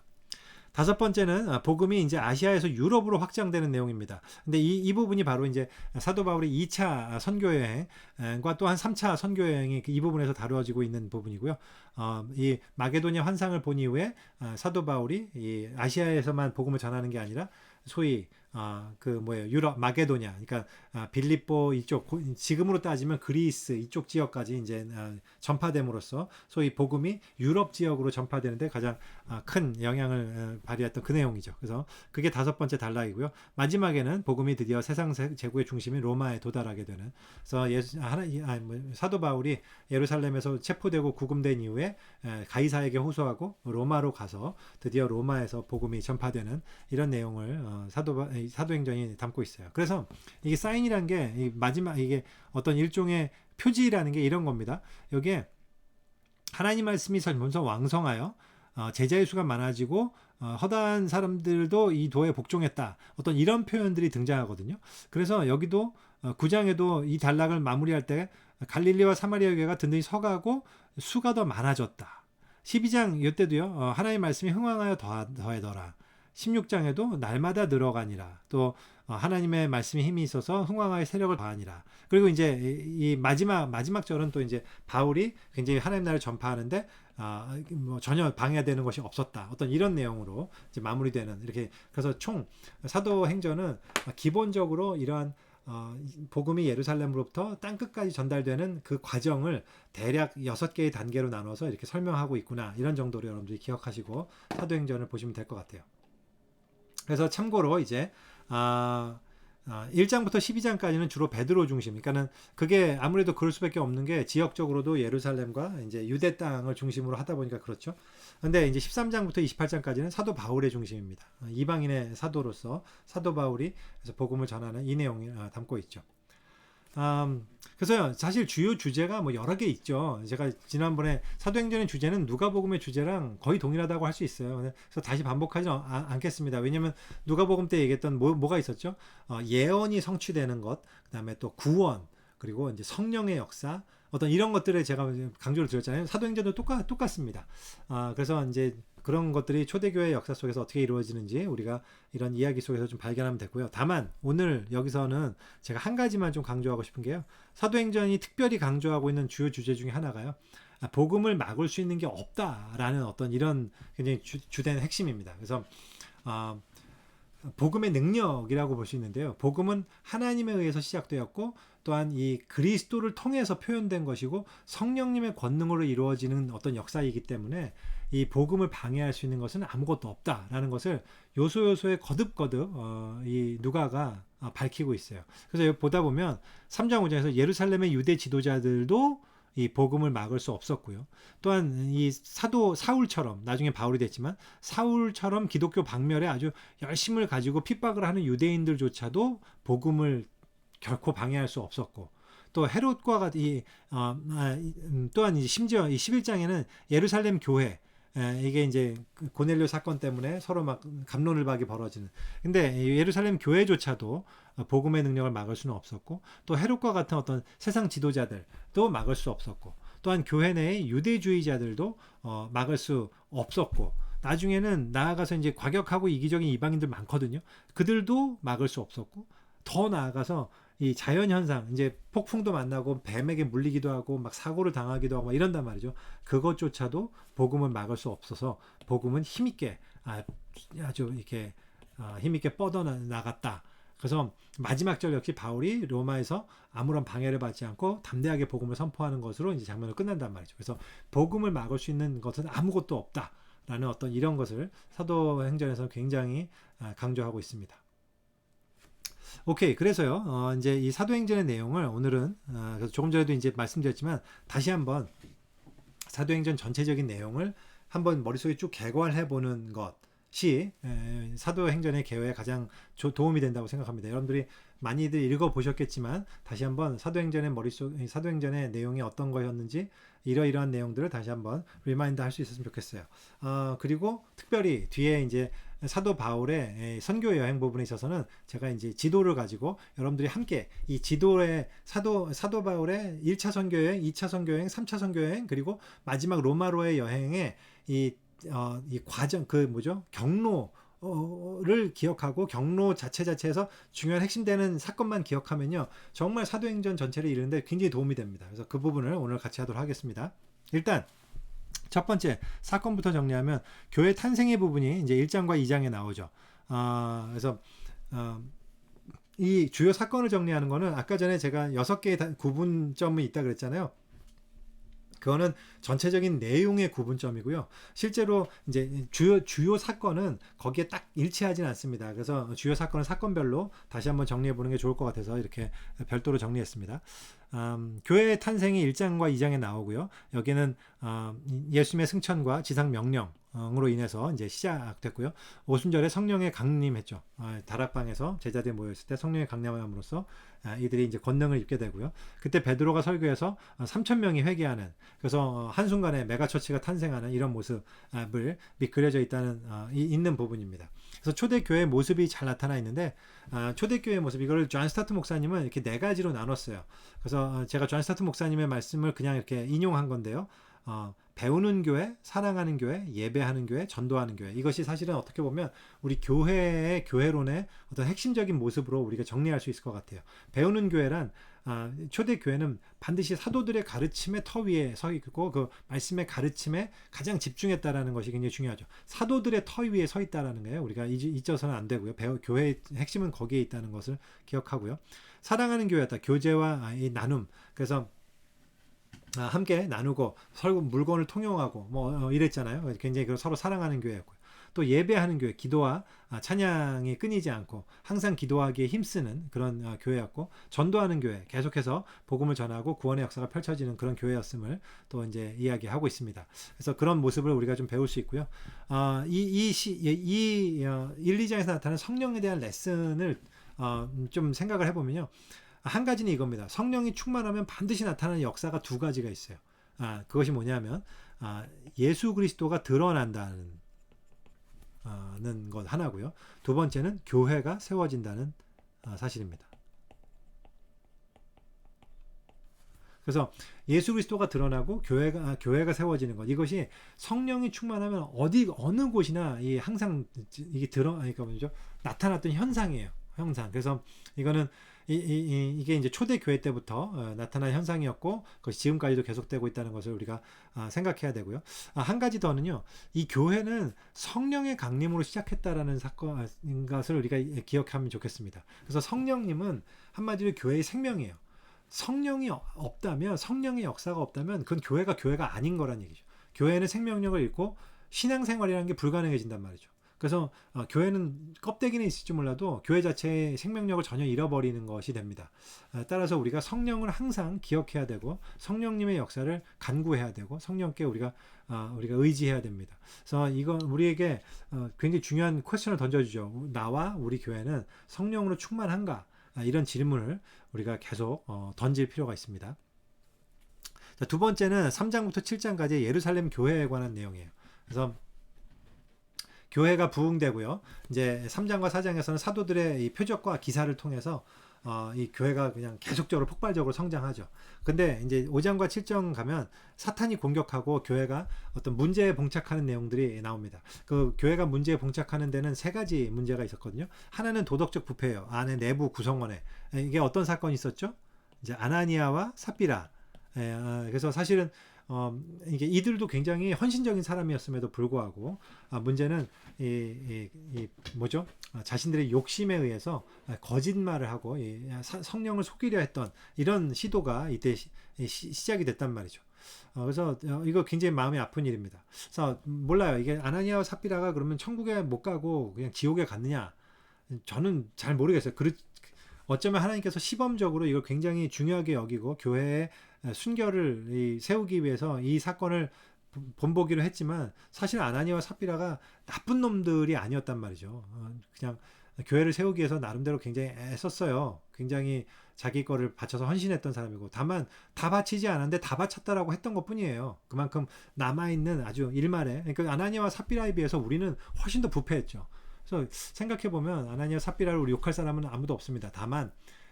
다섯 번째는 복음이 이제 아시아에서 유럽으로 확장되는 내용입니다. 근데 이 부분이 바로 이제 사도 바울의 2차 선교여행과 또한 3차 선교여행이 이 부분에서 다루어지고 있는 부분이고요. 이 마게도냐 환상을 본 이후에 사도 바울이 이 아시아에서만 복음을 전하는 게 아니라 소위 그 뭐예요, 유럽 마게도냐, 그러니까 빌립보 이쪽, 지금으로 따지면 그리스 이쪽 지역까지 이제 전파됨으로써 소위 복음이 유럽 지역으로 전파되는데 가장 큰 영향을 발휘했던 그 내용이죠. 그래서 그게 5번째 단락이고요. 마지막에는 복음이 드디어 세상 제국의 중심인 로마에 도달하게 되는. 그래서 사도 바울이 예루살렘에서 체포되고 구금된 이후에 가이사에게 호소하고 로마로 가서 드디어 로마에서 복음이 전파되는 이런 내용을 사도행전이 담고 있어요. 그래서 이게 사인이라는 게 마지막 이게 어떤 일종의 표지라는 게 이런 겁니다. 여기에 하나님 말씀이 점점 왕성하여 제자의 수가 많아지고 허다한 사람들도 이 도에 복종했다. 어떤 이런 표현들이 등장하거든요. 그래서 여기도 9장에도 이 단락을 마무리할 때 갈릴리와 사마리아 교회가 든든히 서가고 수가 더 많아졌다. 12장 이때도요. 하나님의 말씀이 흥왕하여 더해더라. 16장에도 날마다 늘어가니라. 또 하나님의 말씀에 힘이 있어서 흥왕하여 세력을 더하니라. 그리고 이제 이 마지막 절은 또 이제 바울이 굉장히 하나님 나라를 전파하는데 뭐 전혀 방해되는 것이 없었다. 어떤 이런 내용으로 이제 마무리되는 이렇게. 그래서 총 사도행전은 기본적으로 이러한 복음이 예루살렘으로부터 땅끝까지 전달되는 그 과정을 대략 6개의 단계로 나눠서 이렇게 설명하고 있구나. 이런 정도로 여러분들이 기억하시고 사도행전을 보시면 될 것 같아요. 그래서 참고로 이제 1장부터 12장까지는 주로 베드로 중심. 그러니까는 그게 아무래도 그럴 수밖에 없는 게 지역적으로도 예루살렘과 이제 유대 땅을 중심으로 하다 보니까 그렇죠. 근데 이제 13장부터 28장까지는 사도 바울의 중심입니다. 이방인의 사도로서 사도 바울이 그래서 복음을 전하는 이 내용을 담고 있죠. 그래서 사실 주요 주제가 뭐 여러 개 있죠. 제가 지난번에 사도행전의 주제는 누가복음의 주제랑 거의 동일하다고 할 수 있어요. 그래서 다시 반복하지 않겠습니다. 왜냐하면 누가복음 때 얘기했던 뭐가 있었죠? 예언이 성취되는 것, 그다음에 또 구원, 그리고 이제 성령의 역사, 어떤 이런 것들을 제가 강조를 드렸잖아요. 사도행전도 똑같습니다. 그래서 이제 그런 것들이 초대교회 역사 속에서 어떻게 이루어지는지 우리가 이런 이야기 속에서 좀 발견하면 되고요. 다만 오늘 여기서는 제가 한 가지만 좀 강조하고 싶은 게요. 사도행전이 특별히 강조하고 있는 주요 주제 중에 하나가요. 복음을 막을 수 있는 게 없다라는 어떤 이런 굉장히 주된 핵심입니다. 그래서 복음의 능력이라고 볼 수 있는데요. 복음은 하나님에 의해서 시작되었고 또한 이 그리스도를 통해서 표현된 것이고 성령님의 권능으로 이루어지는 어떤 역사이기 때문에 이 복음을 방해할 수 있는 것은 아무것도 없다라는 것을 요소요소에 거듭거듭 이 누가가 밝히고 있어요. 그래서 여기 보다 보면 3장 5장에서 예루살렘의 유대 지도자들도 이 복음을 막을 수 없었고요. 또한 이 사도 사울처럼 나중에 바울이 됐지만 사울처럼 기독교 박멸에 아주 열심을 가지고 핍박을 하는 유대인들조차도 복음을 결코 방해할 수 없었고 또 헤롯과 같이 또한 심지어 이 11장에는 예루살렘 교회 이게 이제 고넬료 사건 때문에 서로 막 갑론을박이 벌어지는. 근데 예루살렘 교회조차도 복음의 능력을 막을 수는 없었고 또 헤롯과 같은 어떤 세상 지도자들도 막을 수 없었고 또한 교회 내의 유대주의자들도 막을 수 없었고 나중에는 나아가서 이제 과격하고 이기적인 이방인들 많거든요. 그들도 막을 수 없었고 더 나아가서 이 자연현상, 이제 폭풍도 만나고 뱀에게 물리기도 하고 막 사고를 당하기도 하고 막 이런단 말이죠. 그것조차도 복음을 막을 수 없어서 복음은 힘있게 아주 이렇게 힘있게 뻗어나갔다. 그래서 마지막 절 역시 바울이 로마에서 아무런 방해를 받지 않고 담대하게 복음을 선포하는 것으로 이제 장면을 끝난단 말이죠. 그래서 복음을 막을 수 있는 것은 아무것도 없다라는 어떤 이런 것을 사도행전에서 굉장히 강조하고 있습니다. 오케이. 그래서요, 이제 이 사도행전의 내용을 오늘은, 그래서 조금 전에도 이제 말씀드렸지만, 다시 한번 사도행전 전체적인 내용을 한번 머릿속에 쭉 개괄해보는 것이 사도행전의 개요에 가장 도움이 된다고 생각합니다. 여러분들이 많이들 읽어보셨겠지만, 다시 한번 사도행전의 내용이 어떤 거였는지, 이러이러한 내용들을 다시 한번 리마인드 할 수 있었으면 좋겠어요. 그리고 특별히 뒤에 이제 사도 바울의 선교 여행 부분에 있어서는 제가 이제 지도를 가지고 여러분들이 함께 이 지도의 사도 바울의 1차 선교 여행, 2차 선교 여행, 3차 선교 여행, 그리고 마지막 로마로의 여행의 이 과정, 경로를 기억하고 경로 자체에서 중요한 핵심되는 사건만 기억하면요. 정말 사도행전 전체를 이루는데 굉장히 도움이 됩니다. 그래서 그 부분을 오늘 같이 하도록 하겠습니다. 일단 첫 번째 사건부터 정리하면 교회 탄생의 부분이 이제 1장과 2장에 나오죠. 그래서 이 주요 사건을 정리하는 거는 아까 전에 제가 6개의 구분점이 있다 그랬잖아요. 그거는 전체적인 내용의 구분점이고요. 실제로 이제 주요 사건은 거기에 딱 일치하진 않습니다. 그래서 주요 사건은 사건별로 다시 한번 정리해 보는 게 좋을 것 같아서 이렇게 별도로 정리했습니다. 교회의 탄생이 1장과 2장에 나오고요. 여기는 예수님의 승천과 지상 명령으로 인해서 이제 시작됐고요. 오순절에 성령의 강림했죠. 다락방에서 제자들이 모였을 때 성령의 강림함으로써 이들이 이제 권능을 입게 되고요. 그때 베드로가 설교해서 3천 명이 회개하는, 그래서 한순간에 메가처치가 탄생하는 이런 모습을 그려져 있는 부분입니다. 그래서 초대교회의 모습이 잘 나타나 있는데, 초대교회의 모습, 이거를 존 스타트 목사님은 이렇게 4가지로 나눴어요. 그래서 제가 존 스타트 목사님의 말씀을 그냥 이렇게 인용한 건데요. 배우는 교회, 사랑하는 교회, 예배하는 교회, 전도하는 교회. 이것이 사실은 어떻게 보면 우리 교회의 교회론의 어떤 핵심적인 모습으로 우리가 정리할 수 있을 것 같아요. 배우는 교회란, 초대 교회는 반드시 사도들의 가르침의 터 위에 서 있고 그 말씀의 가르침에 가장 집중했다라는 것이 굉장히 중요하죠. 사도들의 터 위에 서 있다라는 거예요. 우리가 잊어서는 안 되고요. 교회의 핵심은 거기에 있다는 것을 기억하고요. 사랑하는 교회였다. 교제와 이 나눔. 그래서 함께 나누고 서로 물건을 통용하고 이랬잖아요. 굉장히 서로 사랑하는 교회였고요. 또 예배하는 교회, 기도와 찬양이 끊이지 않고 항상 기도하기에 힘쓰는 그런 교회였고, 전도하는 교회, 계속해서 복음을 전하고 구원의 역사가 펼쳐지는 그런 교회였음을 또 이제 이야기하고 있습니다. 그래서 그런 모습을 우리가 좀 배울 수 있고요. 1, 2장에서 나타나는 성령에 대한 레슨을 좀 생각을 해보면요. 한 가지는 이겁니다. 성령이 충만하면 반드시 나타나는 역사가 2가지가 있어요. 그것이 뭐냐면 예수 그리스도가 드러난다는 것 하나고요. 2번째는 교회가 세워진다는 사실입니다. 그래서 예수 그리스도가 드러나고 교회가 세워지는 것, 이것이 성령이 충만하면 어느 곳이나 항상 이게 그러니까 뭐죠? 나타났던 현상이에요. 현상. 그래서 이거는 이게 이제 초대 교회 때부터 나타난 현상이었고, 그것이 지금까지도 계속되고 있다는 것을 우리가 생각해야 되고요. 한 가지 더는요, 이 교회는 성령의 강림으로 시작했다라는 것을 우리가 기억하면 좋겠습니다. 그래서 성령님은 한마디로 교회의 생명이에요. 성령이 없다면, 성령의 역사가 없다면 그건 교회가 아닌 거란 얘기죠. 교회는 생명력을 잃고 신앙생활이라는 게 불가능해진단 말이죠. 그래서 교회는 껍데기는 있을지 몰라도 교회 자체의 생명력을 전혀 잃어버리는 것이 됩니다. 따라서 우리가 성령을 항상 기억해야 되고, 성령님의 역사를 간구해야 되고, 성령께 우리가 의지해야 됩니다. 그래서 이건 우리에게 굉장히 중요한 퀘스천을 던져주죠. 나와 우리 교회는 성령으로 충만한가? 이런 질문을 우리가 계속 던질 필요가 있습니다. 자, 2번째는 3장부터 7장까지 예루살렘 교회에 관한 내용이에요. 그래서 교회가 부흥되고요. 이제 3장과 4장에서는 사도들의 이 표적과 기사를 통해서 이 교회가 그냥 계속적으로 폭발적으로 성장하죠. 근데 이제 5장과 7장 가면 사탄이 공격하고 교회가 어떤 문제에 봉착하는 내용들이 나옵니다. 그 교회가 문제에 봉착하는 데는 3가지 문제가 있었거든요. 하나는 도덕적 부패예요. 안에 내부 구성원에. 이게 어떤 사건이 있었죠? 이제 아나니아와 삽비라. 그래서 사실은 이게 이들도 굉장히 헌신적인 사람이었음에도 불구하고 문제는 뭐죠? 자신들의 욕심에 의해서 거짓말을 하고 성령을 속이려 했던 이런 시도가 이때 시작이 됐단 말이죠. 그래서 이거 굉장히 마음이 아픈 일입니다. 그래서 몰라요. 이게 아나니아와 삽비라가 그러면 천국에 못 가고 그냥 지옥에 갔느냐? 저는 잘 모르겠어요. 어쩌면 하나님께서 시범적으로 이걸 굉장히 중요하게 여기고 교회의 순결을 세우기 위해서 이 사건을 본보기로 했지만, 사실 아나니아와 삽비라가 나쁜 놈들이 아니었단 말이죠. 그냥 교회를 세우기 위해서 나름대로 굉장히 애썼어요. 굉장히 자기 거를 바쳐서 헌신했던 사람이고, 다만 다 바치지 않았는데 다 바쳤다라고 했던 것 뿐이에요. 그만큼 남아있는 아주 일말에, 그러니까 아나니아와 삽비라에 비해서 우리는 훨씬 더 부패했죠. 그래서 생각해보면 아나니아 삽비라를 우리 욕할 사람은 아무도 없습니다. 다만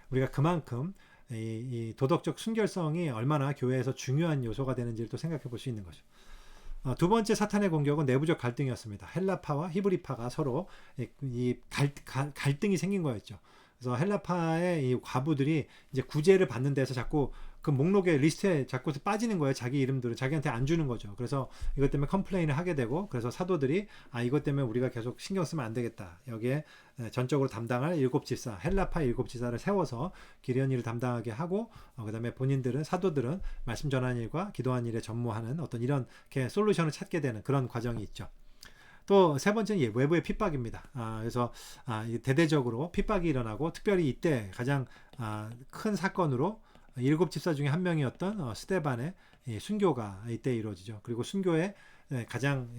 우리가 그만큼 이 도덕적 순결성이 얼마나 교회에서 중요한 요소가 되는지를 또 생각해 볼 수 있는 거죠. 2번째 사탄의 공격은 내부적 갈등이었습니다. 헬라파와 히브리파가 서로 이 갈등이 생긴 거였죠. 그래서 헬라파의 이 과부들이 이제 구제를 받는 데서 자꾸 그 목록에 리스트에 자꾸 빠지는 거예요. 자기 이름들을 자기한테 안 주는 거죠. 그래서 이것 때문에 컴플레인을 하게 되고, 그래서 사도들이 이것 때문에 우리가 계속 신경 쓰면 안 되겠다. 여기에 전적으로 담당할 7집사, 헬라파 7집사를 세워서 기리언 일을 담당하게 하고, 그다음에 본인들은, 사도들은 말씀 전하는 일과 기도하는 일에 전무하는 어떤 이런 솔루션을 찾게 되는 그런 과정이 있죠. 또 세 번째는 외부의 핍박입니다. 그래서 대대적으로 핍박이 일어나고, 특별히 이때 가장 큰 사건으로 7집사 중에 한 명이었던 스데반의 순교가 이때 이루어지죠. 그리고 순교에 가장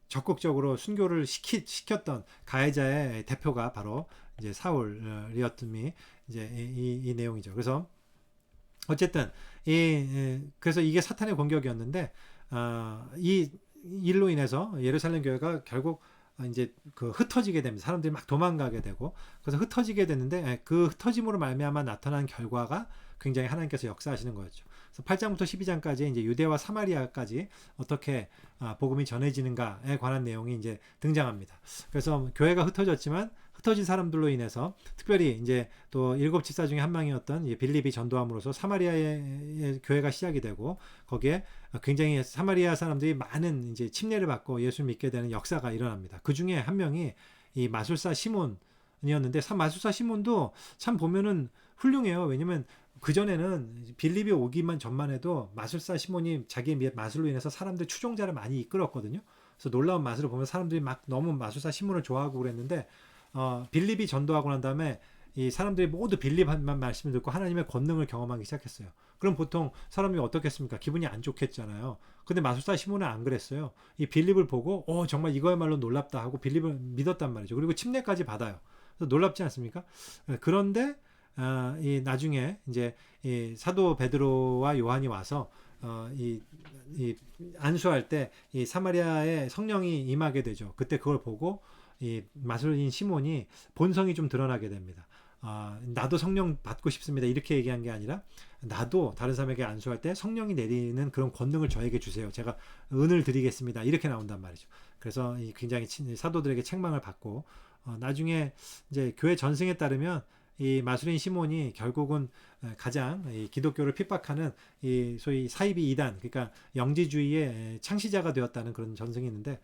적극적으로 순교를 시켰던 가해자의 대표가 바로 이제 사울이었음이 이제 이 내용이죠. 그래서 어쨌든 그래서 이게 사탄의 공격이었는데, 이 일로 인해서 예루살렘 교회가 결국 이제 흩어지게 됩니다. 사람들이 막 도망가게 되고, 그래서 흩어지게 됐는데, 그 흩어짐으로 말미암아 나타난 결과가 굉장히 하나님께서 역사하시는 거였죠. 그래서 8장부터 12장까지 이제 유대와 사마리아까지 어떻게 복음이 전해지는가에 관한 내용이 이제 등장합니다. 그래서 교회가 흩어졌지만 흩어진 사람들로 인해서, 특별히 이제 또 7집사 중에 한 명이었던 빌립이 전도함으로써 사마리아의 교회가 시작이 되고, 거기에 굉장히 사마리아 사람들이 많은 이제 침례를 받고 예수를 믿게 되는 역사가 일어납니다. 그 중에 한 명이 이 마술사 시몬이었는데, 마술사 시몬도 참 보면은 훌륭해요. 왜냐면 그전에는 빌립이 오기만 전만 해도 마술사 시몬이 자기의 마술로 인해서 사람들 추종자를 많이 이끌었거든요. 그래서 놀라운 마술을 보면 사람들이 막 너무 마술사 시몬을 좋아하고 그랬는데, 빌립이 전도하고 난 다음에 이 사람들이 모두 빌립만 말씀을 듣고 하나님의 권능을 경험하기 시작했어요. 그럼 보통 사람이 어떻겠습니까? 기분이 안 좋겠잖아요. 근데 마술사 시몬은 안 그랬어요. 이 빌립을 보고 정말 이거야말로 놀랍다 하고 빌립을 믿었단 말이죠. 그리고 침례까지 받아요. 그래서 놀랍지 않습니까? 그런데 이 나중에 이제 이 사도 베드로와 요한이 와서 이 안수할 때 이 사마리아에 성령이 임하게 되죠. 그때 그걸 보고 이 마술인 시몬이 본성이 좀 드러나게 됩니다. 나도 성령 받고 싶습니다. 이렇게 얘기한 게 아니라, 나도 다른 사람에게 안수할 때 성령이 내리는 그런 권능을 저에게 주세요. 제가 은을 드리겠습니다. 이렇게 나온단 말이죠. 그래서 굉장히 사도들에게 책망을 받고, 나중에 이제 교회 전승에 따르면 이 마술인 시몬이 결국은 가장 기독교를 핍박하는 이 소위 사이비 이단, 그러니까 영지주의의 창시자가 되었다는 그런 전승이 있는데,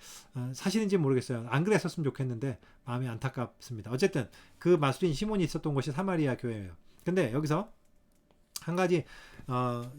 사실인지 모르겠어요. 안 그랬었으면 좋겠는데 마음이 안타깝습니다. 어쨌든 그 마술인 시몬이 있었던 곳이 사마리아 교회예요. 근데 여기서 한 가지,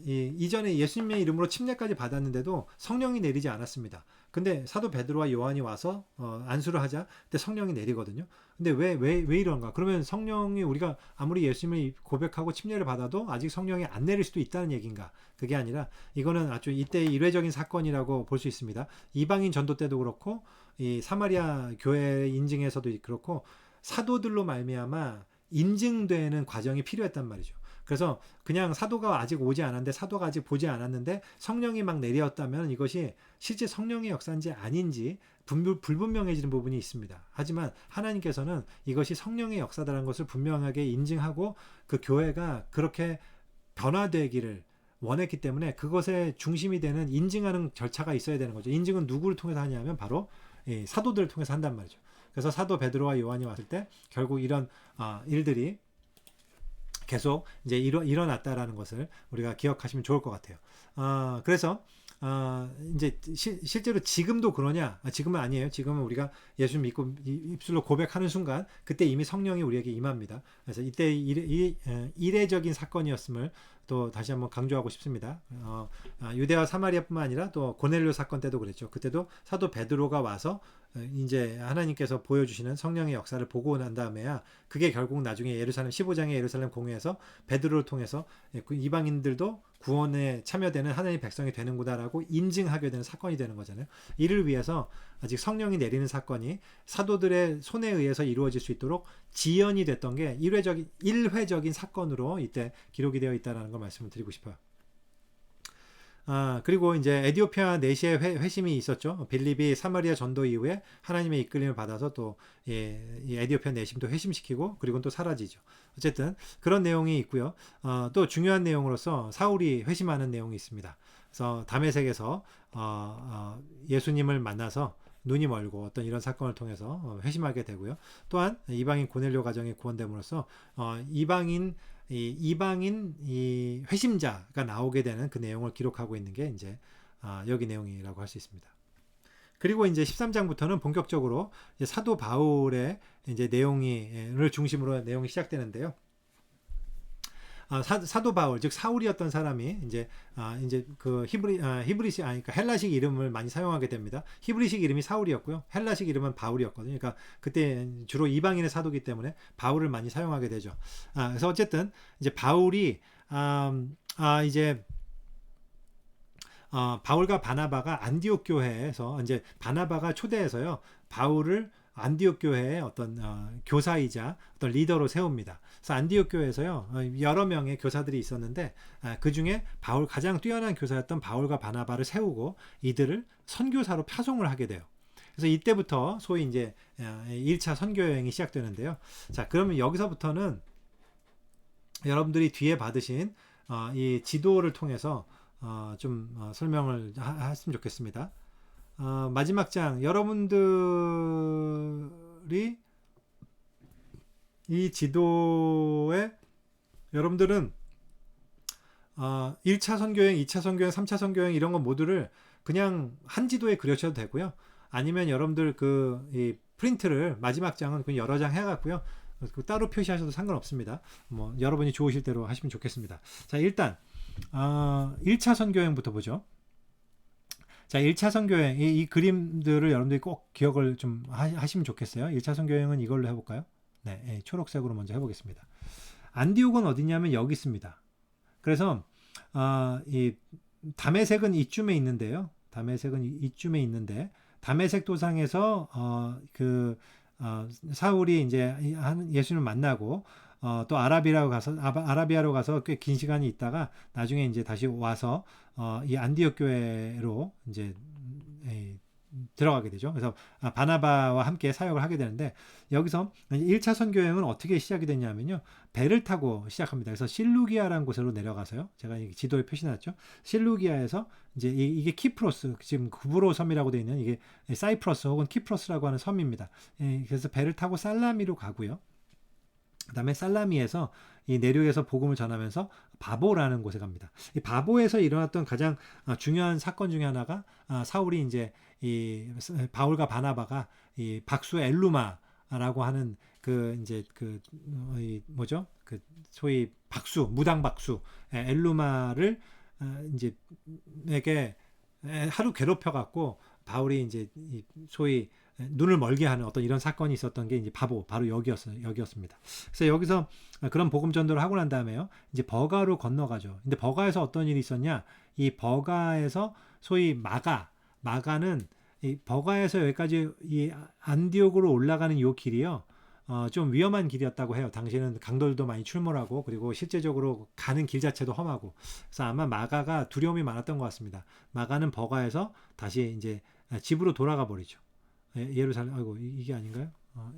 이전에 예수님의 이름으로 침례까지 받았는데도 성령이 내리지 않았습니다. 근데 사도 베드로와 요한이 와서 안수를 하자 그때 성령이 내리거든요. 근데 왜 이런가? 그러면 성령이, 우리가 아무리 예수님을 고백하고 침례를 받아도 아직 성령이 안 내릴 수도 있다는 얘기인가? 그게 아니라 이거는 아주 이때의 일회적인 사건이라고 볼 수 있습니다. 이방인 전도 때도 그렇고, 이 사마리아 교회 인증에서도 그렇고, 사도들로 말미암아 인증되는 과정이 필요했단 말이죠. 그래서 그냥 사도가 아직 오지 않았는데, 사도가 아직 보지 않았는데 성령이 막 내렸다면 이것이 실제 성령의 역사인지 아닌지 불분명해지는 부분이 있습니다. 하지만 하나님께서는 이것이 성령의 역사다라는 것을 분명하게 인증하고, 그 교회가 그렇게 변화되기를 원했기 때문에 그것의 중심이 되는 인증하는 절차가 있어야 되는 거죠. 인증은 누구를 통해서 하냐면 바로 사도들을 통해서 한단 말이죠. 그래서 사도 베드로와 요한이 왔을 때 결국 이런 일들이 계속 이제 일어났다라는 것을 우리가 기억하시면 좋을 것 같아요. 그래서 이제 실제로 지금도 그러냐? 지금은 아니에요. 지금은 우리가 예수 믿고 입술로 고백하는 순간 그때 이미 성령이 우리에게 임합니다. 그래서 이때 이례적인 사건이었음을 또 다시 한번 강조하고 싶습니다. 유대와 사마리아뿐만 아니라 또 고넬료 사건 때도 그랬죠. 그때도 사도 베드로가 와서 이제 하나님께서 보여주시는 성령의 역사를 보고 난 다음에야 그게 결국 나중에 예루살렘 15장의 예루살렘 공회에서 베드로를 통해서 이방인들도 구원에 참여되는 하나님의 백성이 되는구나라고 인증하게 되는 사건이 되는 거잖아요. 이를 위해서 아직 성령이 내리는 사건이 사도들의 손에 의해서 이루어질 수 있도록 지연이 됐던 게 일회적인 사건으로 이때 기록이 되어 있다는 걸 말씀을 드리고 싶어요. 그리고 이제 에디오피아 내시의 회심이 있었죠. 빌립이 사마리아 전도 이후에 하나님의 이끌림을 받아서 또 이 에디오피아 내심도 회심시키고, 그리고 또 사라지죠. 어쨌든 그런 내용이 있고요. 또 중요한 내용으로서 사울이 회심하는 내용이 있습니다. 그래서 다메섹에서 예수님을 만나서 눈이 멀고 어떤 이런 사건을 통해서 회심하게 되고요. 또한 이방인 고넬료 가정이 구원됨으로써 이방인 이 회심자가 나오게 되는 그 내용을 기록하고 있는 게 이제 여기 내용이라고 할 수 있습니다. 그리고 이제 13장부터는 본격적으로 이제 사도 바울의 이제 내용을 중심으로 내용이 시작되는데요. 사도 바울, 즉 사울이었던 사람이 이제 그 그러니까 헬라식 이름을 많이 사용하게 됩니다. 히브리식 이름이 사울이었고요. 헬라식 이름은 바울이었거든요. 그러니까 그때 주로 이방인의 사도기 때문에 바울을 많이 사용하게 되죠. 그래서 어쨌든 이제 바울이 이제 바울과 바나바가 안디옥 교회에서 이제 바나바가 초대해서요 바울을 안디옥 교회의 어떤 교사이자 어떤 리더로 세웁니다. 그래서 안디옥 교회에서요 여러 명의 교사들이 있었는데 그 중에 가장 뛰어난 교사였던 바울과 바나바를 세우고 이들을 선교사로 파송을 하게 돼요. 그래서 이때부터 소위 이제 1차 선교 여행이 시작되는데요. 자, 그러면 여기서부터는 여러분들이 뒤에 받으신 이 지도를 통해서 좀 설명을 했으면 좋겠습니다. 마지막 장, 여러분들이 이 지도에 여러분들은 1차 선교여행, 2차 선교여행, 3차 선교여행 이런 거 모두를 그냥 한 지도에 그려셔도 되고요. 아니면 여러분들 이 프린트를 마지막 장은 그냥 여러 장 해갖고요. 따로 표시하셔도 상관없습니다. 뭐 여러분이 좋으실 대로 하시면 좋겠습니다. 자, 일단 1차 선교여행부터 보죠. 자, 1차 선교여행 이 그림들을 여러분들이 꼭 기억을 좀 하시면 좋겠어요. 1차 선교여행은 이걸로 해볼까요? 네, 초록색으로 먼저 해보겠습니다. 안디옥은 어디냐면 여기 있습니다. 그래서 이 다메섹은 이쯤에 있는데요. 다메섹은 이쯤에 있는데 다메섹 도상에서 사울이 이제 예수님을 만나고 또 아라비아로 가서 꽤 긴 시간이 있다가 나중에 이제 다시 와서 이 안디옥 교회로 이제 들어가게 되죠. 그래서 바나바와 함께 사역을 하게 되는데 여기서 1차 선교여행은 어떻게 시작이 됐냐면요. 배를 타고 시작합니다. 그래서 실루기아라는 곳으로 내려가서요. 제가 지도에 표시해놨죠. 실루기아에서 이제 이게 키프로스, 지금 구브로 섬이라고 되어 있는 이게 사이프러스 혹은 키프로스라고 하는 섬입니다. 그래서 배를 타고 살라미로 가고요. 그 다음에 살라미에서 이 내륙에서 복음을 전하면서 바보라는 곳에 갑니다. 이 바보에서 일어났던 가장 중요한 사건 중에 하나가 사울이 이제 이 바울과 바나바가 이 박수 엘루마라고 하는 뭐죠? 그 소위 박수, 무당 박수 엘루마를 이제 에게 하루 괴롭혀 갖고 바울이 이제 소위 눈을 멀게 하는 어떤 이런 사건이 있었던 게 이제 바로 여기였습니다. 그래서 여기서 그런 복음 전도를 하고 난 다음에요. 이제 버가로 건너가죠. 근데 버가에서 어떤 일이 있었냐? 이 버가에서 소위 마가는 이 버가에서 여기까지 이 안디옥으로 올라가는 이 길이요. 좀 위험한 길이었다고 해요. 당시에는 강돌도 많이 출몰하고 그리고 실제적으로 가는 길 자체도 험하고. 그래서 아마 마가가 두려움이 많았던 것 같습니다. 마가는 버가에서 다시 이제 집으로 돌아가 버리죠. 예루살렘, 아이고 이게 아닌가요?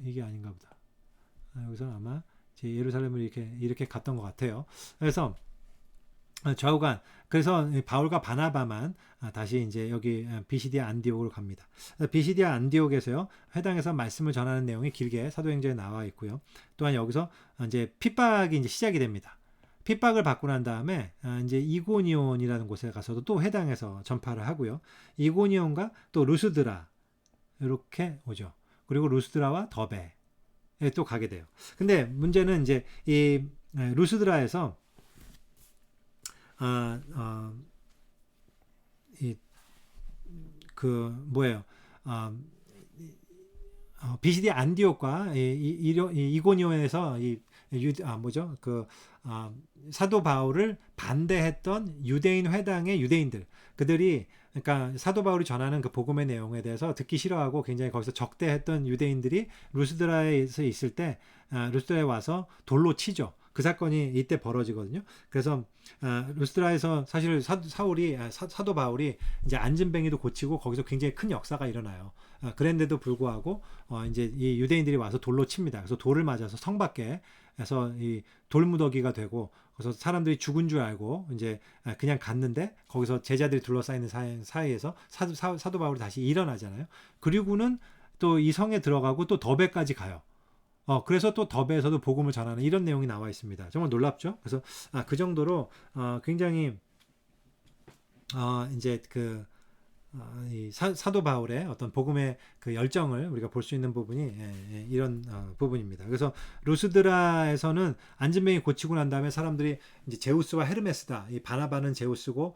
이게 아닌가 보다. 여기서 아마 예루살렘을 이렇게 갔던 것 같아요. 그래서 좌우간, 그래서 바울과 바나바만 다시 이제 여기 비시디아 안디옥으로 갑니다. 비시디아 안디옥에서요 회당에서 말씀을 전하는 내용이 길게 사도행전에 나와 있고요. 또한 여기서 이제 핍박이 이제 시작이 됩니다. 핍박을 받고 난 다음에 이제 이고니온이라는 곳에 가서도 또 회당에서 전파를 하고요. 이고니온과 또 루스드라 이렇게 오죠. 그리고 루스드라와 더베에 또 가게 돼요. 근데 문제는 이제 이 루스드라에서 비시디아 안디옥과 이고니온에서 사도 바울을 반대했던 유대인 회당의 유대인들, 그들이 그러니까 사도 바울이 전하는 그 복음의 내용에 대해서 듣기 싫어하고 굉장히 거기서 적대했던 유대인들이 루스드라에서 있을 때 루스드라에 와서 돌로 치죠. 그 사건이 이때 벌어지거든요. 그래서 루스드라에서 사실 사도 바울이 이제 안진뱅이도 고치고 거기서 굉장히 큰 역사가 일어나요. 그랬는데도 불구하고 이제 이 유대인들이 와서 돌로 칩니다. 그래서 돌을 맞아서 성 밖에 해서 이 돌무더기가 되고, 그래서 사람들이 죽은 줄 알고 이제 그냥 갔는데 거기서 제자들이 둘러싸이는 사이에서 사도 바울이 다시 일어나잖아요. 그리고는 또 이 성에 들어가고 또 더베까지 가요. 그래서 또 더베에서도 복음을 전하는 이런 내용이 나와 있습니다. 정말 놀랍죠? 그래서 그 정도로 굉장히 이제 이 사도 바울의 어떤 복음의 그 열정을 우리가 볼 수 있는 부분이 이런 부분입니다. 그래서 루스드라에서는 안진뱅이 고치고 난 다음에 사람들이 이제 제우스와 헤르메스다. 이 바나바는 제우스고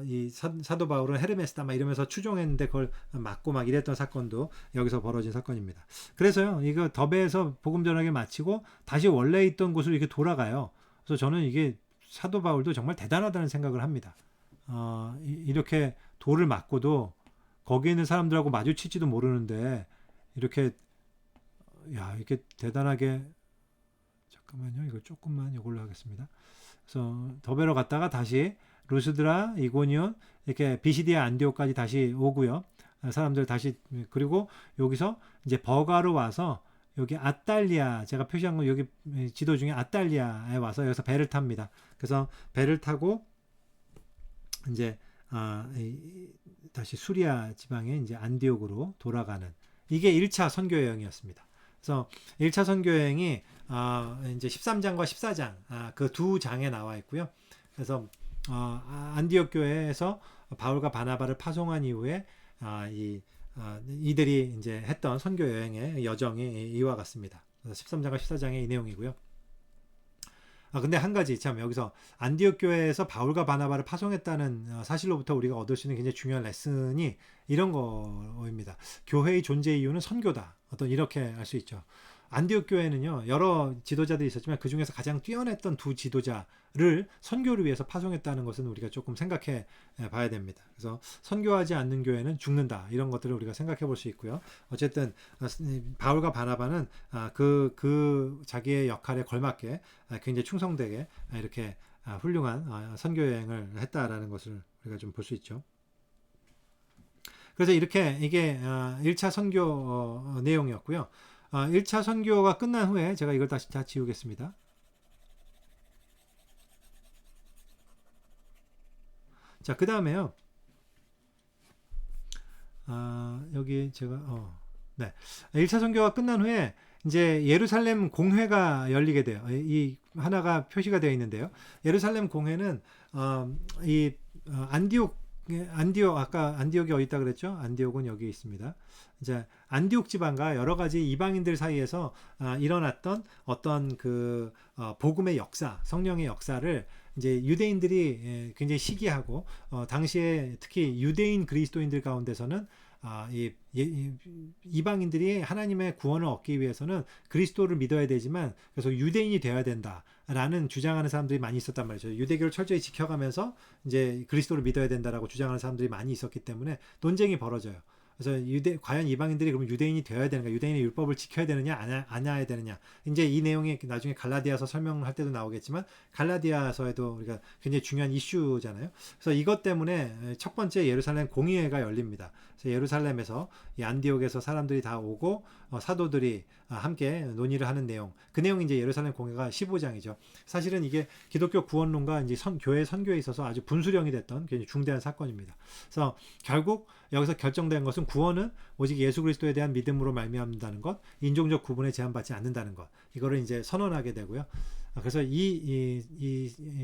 이 사도 바울은 헤르메스다. 막 이러면서 추종했는데 그걸 맞고 막 이랬던 사건도 여기서 벌어진 사건입니다. 그래서요, 이거 더베에서 복음 전하기 마치고 다시 원래 있던 곳으로 이렇게 돌아가요. 그래서 저는 이게 사도 바울도 정말 대단하다는 생각을 합니다. 이렇게 돌을 맞고도 거기에 있는 사람들하고 마주칠지도 모르는데 이렇게 이렇게 대단하게, 잠깐만요, 이거 조금만 이걸로 하겠습니다. 그래서 더베로 갔다가 다시 루스드라, 이고니온, 이렇게 비시디아 안디오까지 다시 오고요. 사람들 다시, 그리고 여기서 이제 버가로 와서 여기 아탈리아, 제가 표시한 거 여기 지도 중에 아탈리아에 와서 여기서 배를 탑니다. 그래서 배를 타고 이제 다시 수리아 지방의 이제 안디옥으로 돌아가는, 이게 1차 선교 여행이었습니다. 그래서 1차 선교 여행이 이제 13장과 14장 그 두 장에 나와 있고요. 그래서 안디옥 교회에서 바울과 바나바를 파송한 이후에 이들이 이제 했던 선교 여행의 여정이 이와 같습니다. 13장과 14장의 이 내용이고요. 근데 한 가지 참 여기서 안디옥 교회에서 바울과 바나바를 파송했다는 사실로부터 우리가 얻을 수 있는 굉장히 중요한 레슨이 이런 거입니다. 교회의 존재 이유는 선교다. 어떤 이렇게 알 수 있죠. 안디옥 교회는요, 여러 지도자들이 있었지만 그 중에서 가장 뛰어냈던 두 지도자를 선교를 위해서 파송했다는 것은 우리가 조금 생각해 봐야 됩니다. 그래서 선교하지 않는 교회는 죽는다. 이런 것들을 우리가 생각해 볼 수 있고요. 어쨌든 바울과 바나바는 그 자기의 역할에 걸맞게 굉장히 충성되게 이렇게 훌륭한 선교 여행을 했다라는 것을 우리가 좀 볼 수 있죠. 그래서 이렇게 이게 1차 선교 내용이었고요. 1차 선교가 끝난 후에 제가 이걸 다시 다 지우겠습니다. 자, 그 다음에요. 여기 제가 네. 1차 선교가 끝난 후에 이제 예루살렘 공회가 열리게 돼요. 이 하나가 표시가 되어 있는데요. 예루살렘 공회는 이 안디옥 아까 안디옥이 어디 있다 그랬죠? 안디옥은 여기 있습니다. 이제 안디옥 지방과 여러 가지 이방인들 사이에서 일어났던 어떤 그 복음의 역사, 성령의 역사를 이제 유대인들이 굉장히 시기하고 당시에 특히 유대인 그리스도인들 가운데서는 이방인들이 하나님의 구원을 얻기 위해서는 그리스도를 믿어야 되지만 그래서 유대인이 되어야 된다라는 주장하는 사람들이 많이 있었단 말이죠. 유대교를 철저히 지켜가면서 이제 그리스도를 믿어야 된다라고 주장하는 사람들이 많이 있었기 때문에 논쟁이 벌어져요. 그래서 과연 이방인들이 그럼 유대인이 되어야 되는가, 유대인의 율법을 지켜야 되느냐, 안 해야 되느냐. 이제 이 내용이 나중에 갈라디아서 설명할 때도 나오겠지만 갈라디아서에도 우리가 굉장히 중요한 이슈잖아요. 그래서 이것 때문에 첫 번째 예루살렘 공의회가 열립니다. 그래서 예루살렘에서 이 안디옥에서 사람들이 다 오고 사도들이 함께 논의를 하는 내용. 그 내용이 이제 예루살렘 공회가 15장이죠. 사실은 이게 기독교 구원론과 이제 교회 선교에 있어서 아주 분수령이 됐던 굉장히 중대한 사건입니다. 그래서 결국 여기서 결정된 것은 구원은 오직 예수 그리스도에 대한 믿음으로 말미암는다는 것, 인종적 구분에 제한받지 않는다는 것, 이거를 이제 선언하게 되고요. 그래서 이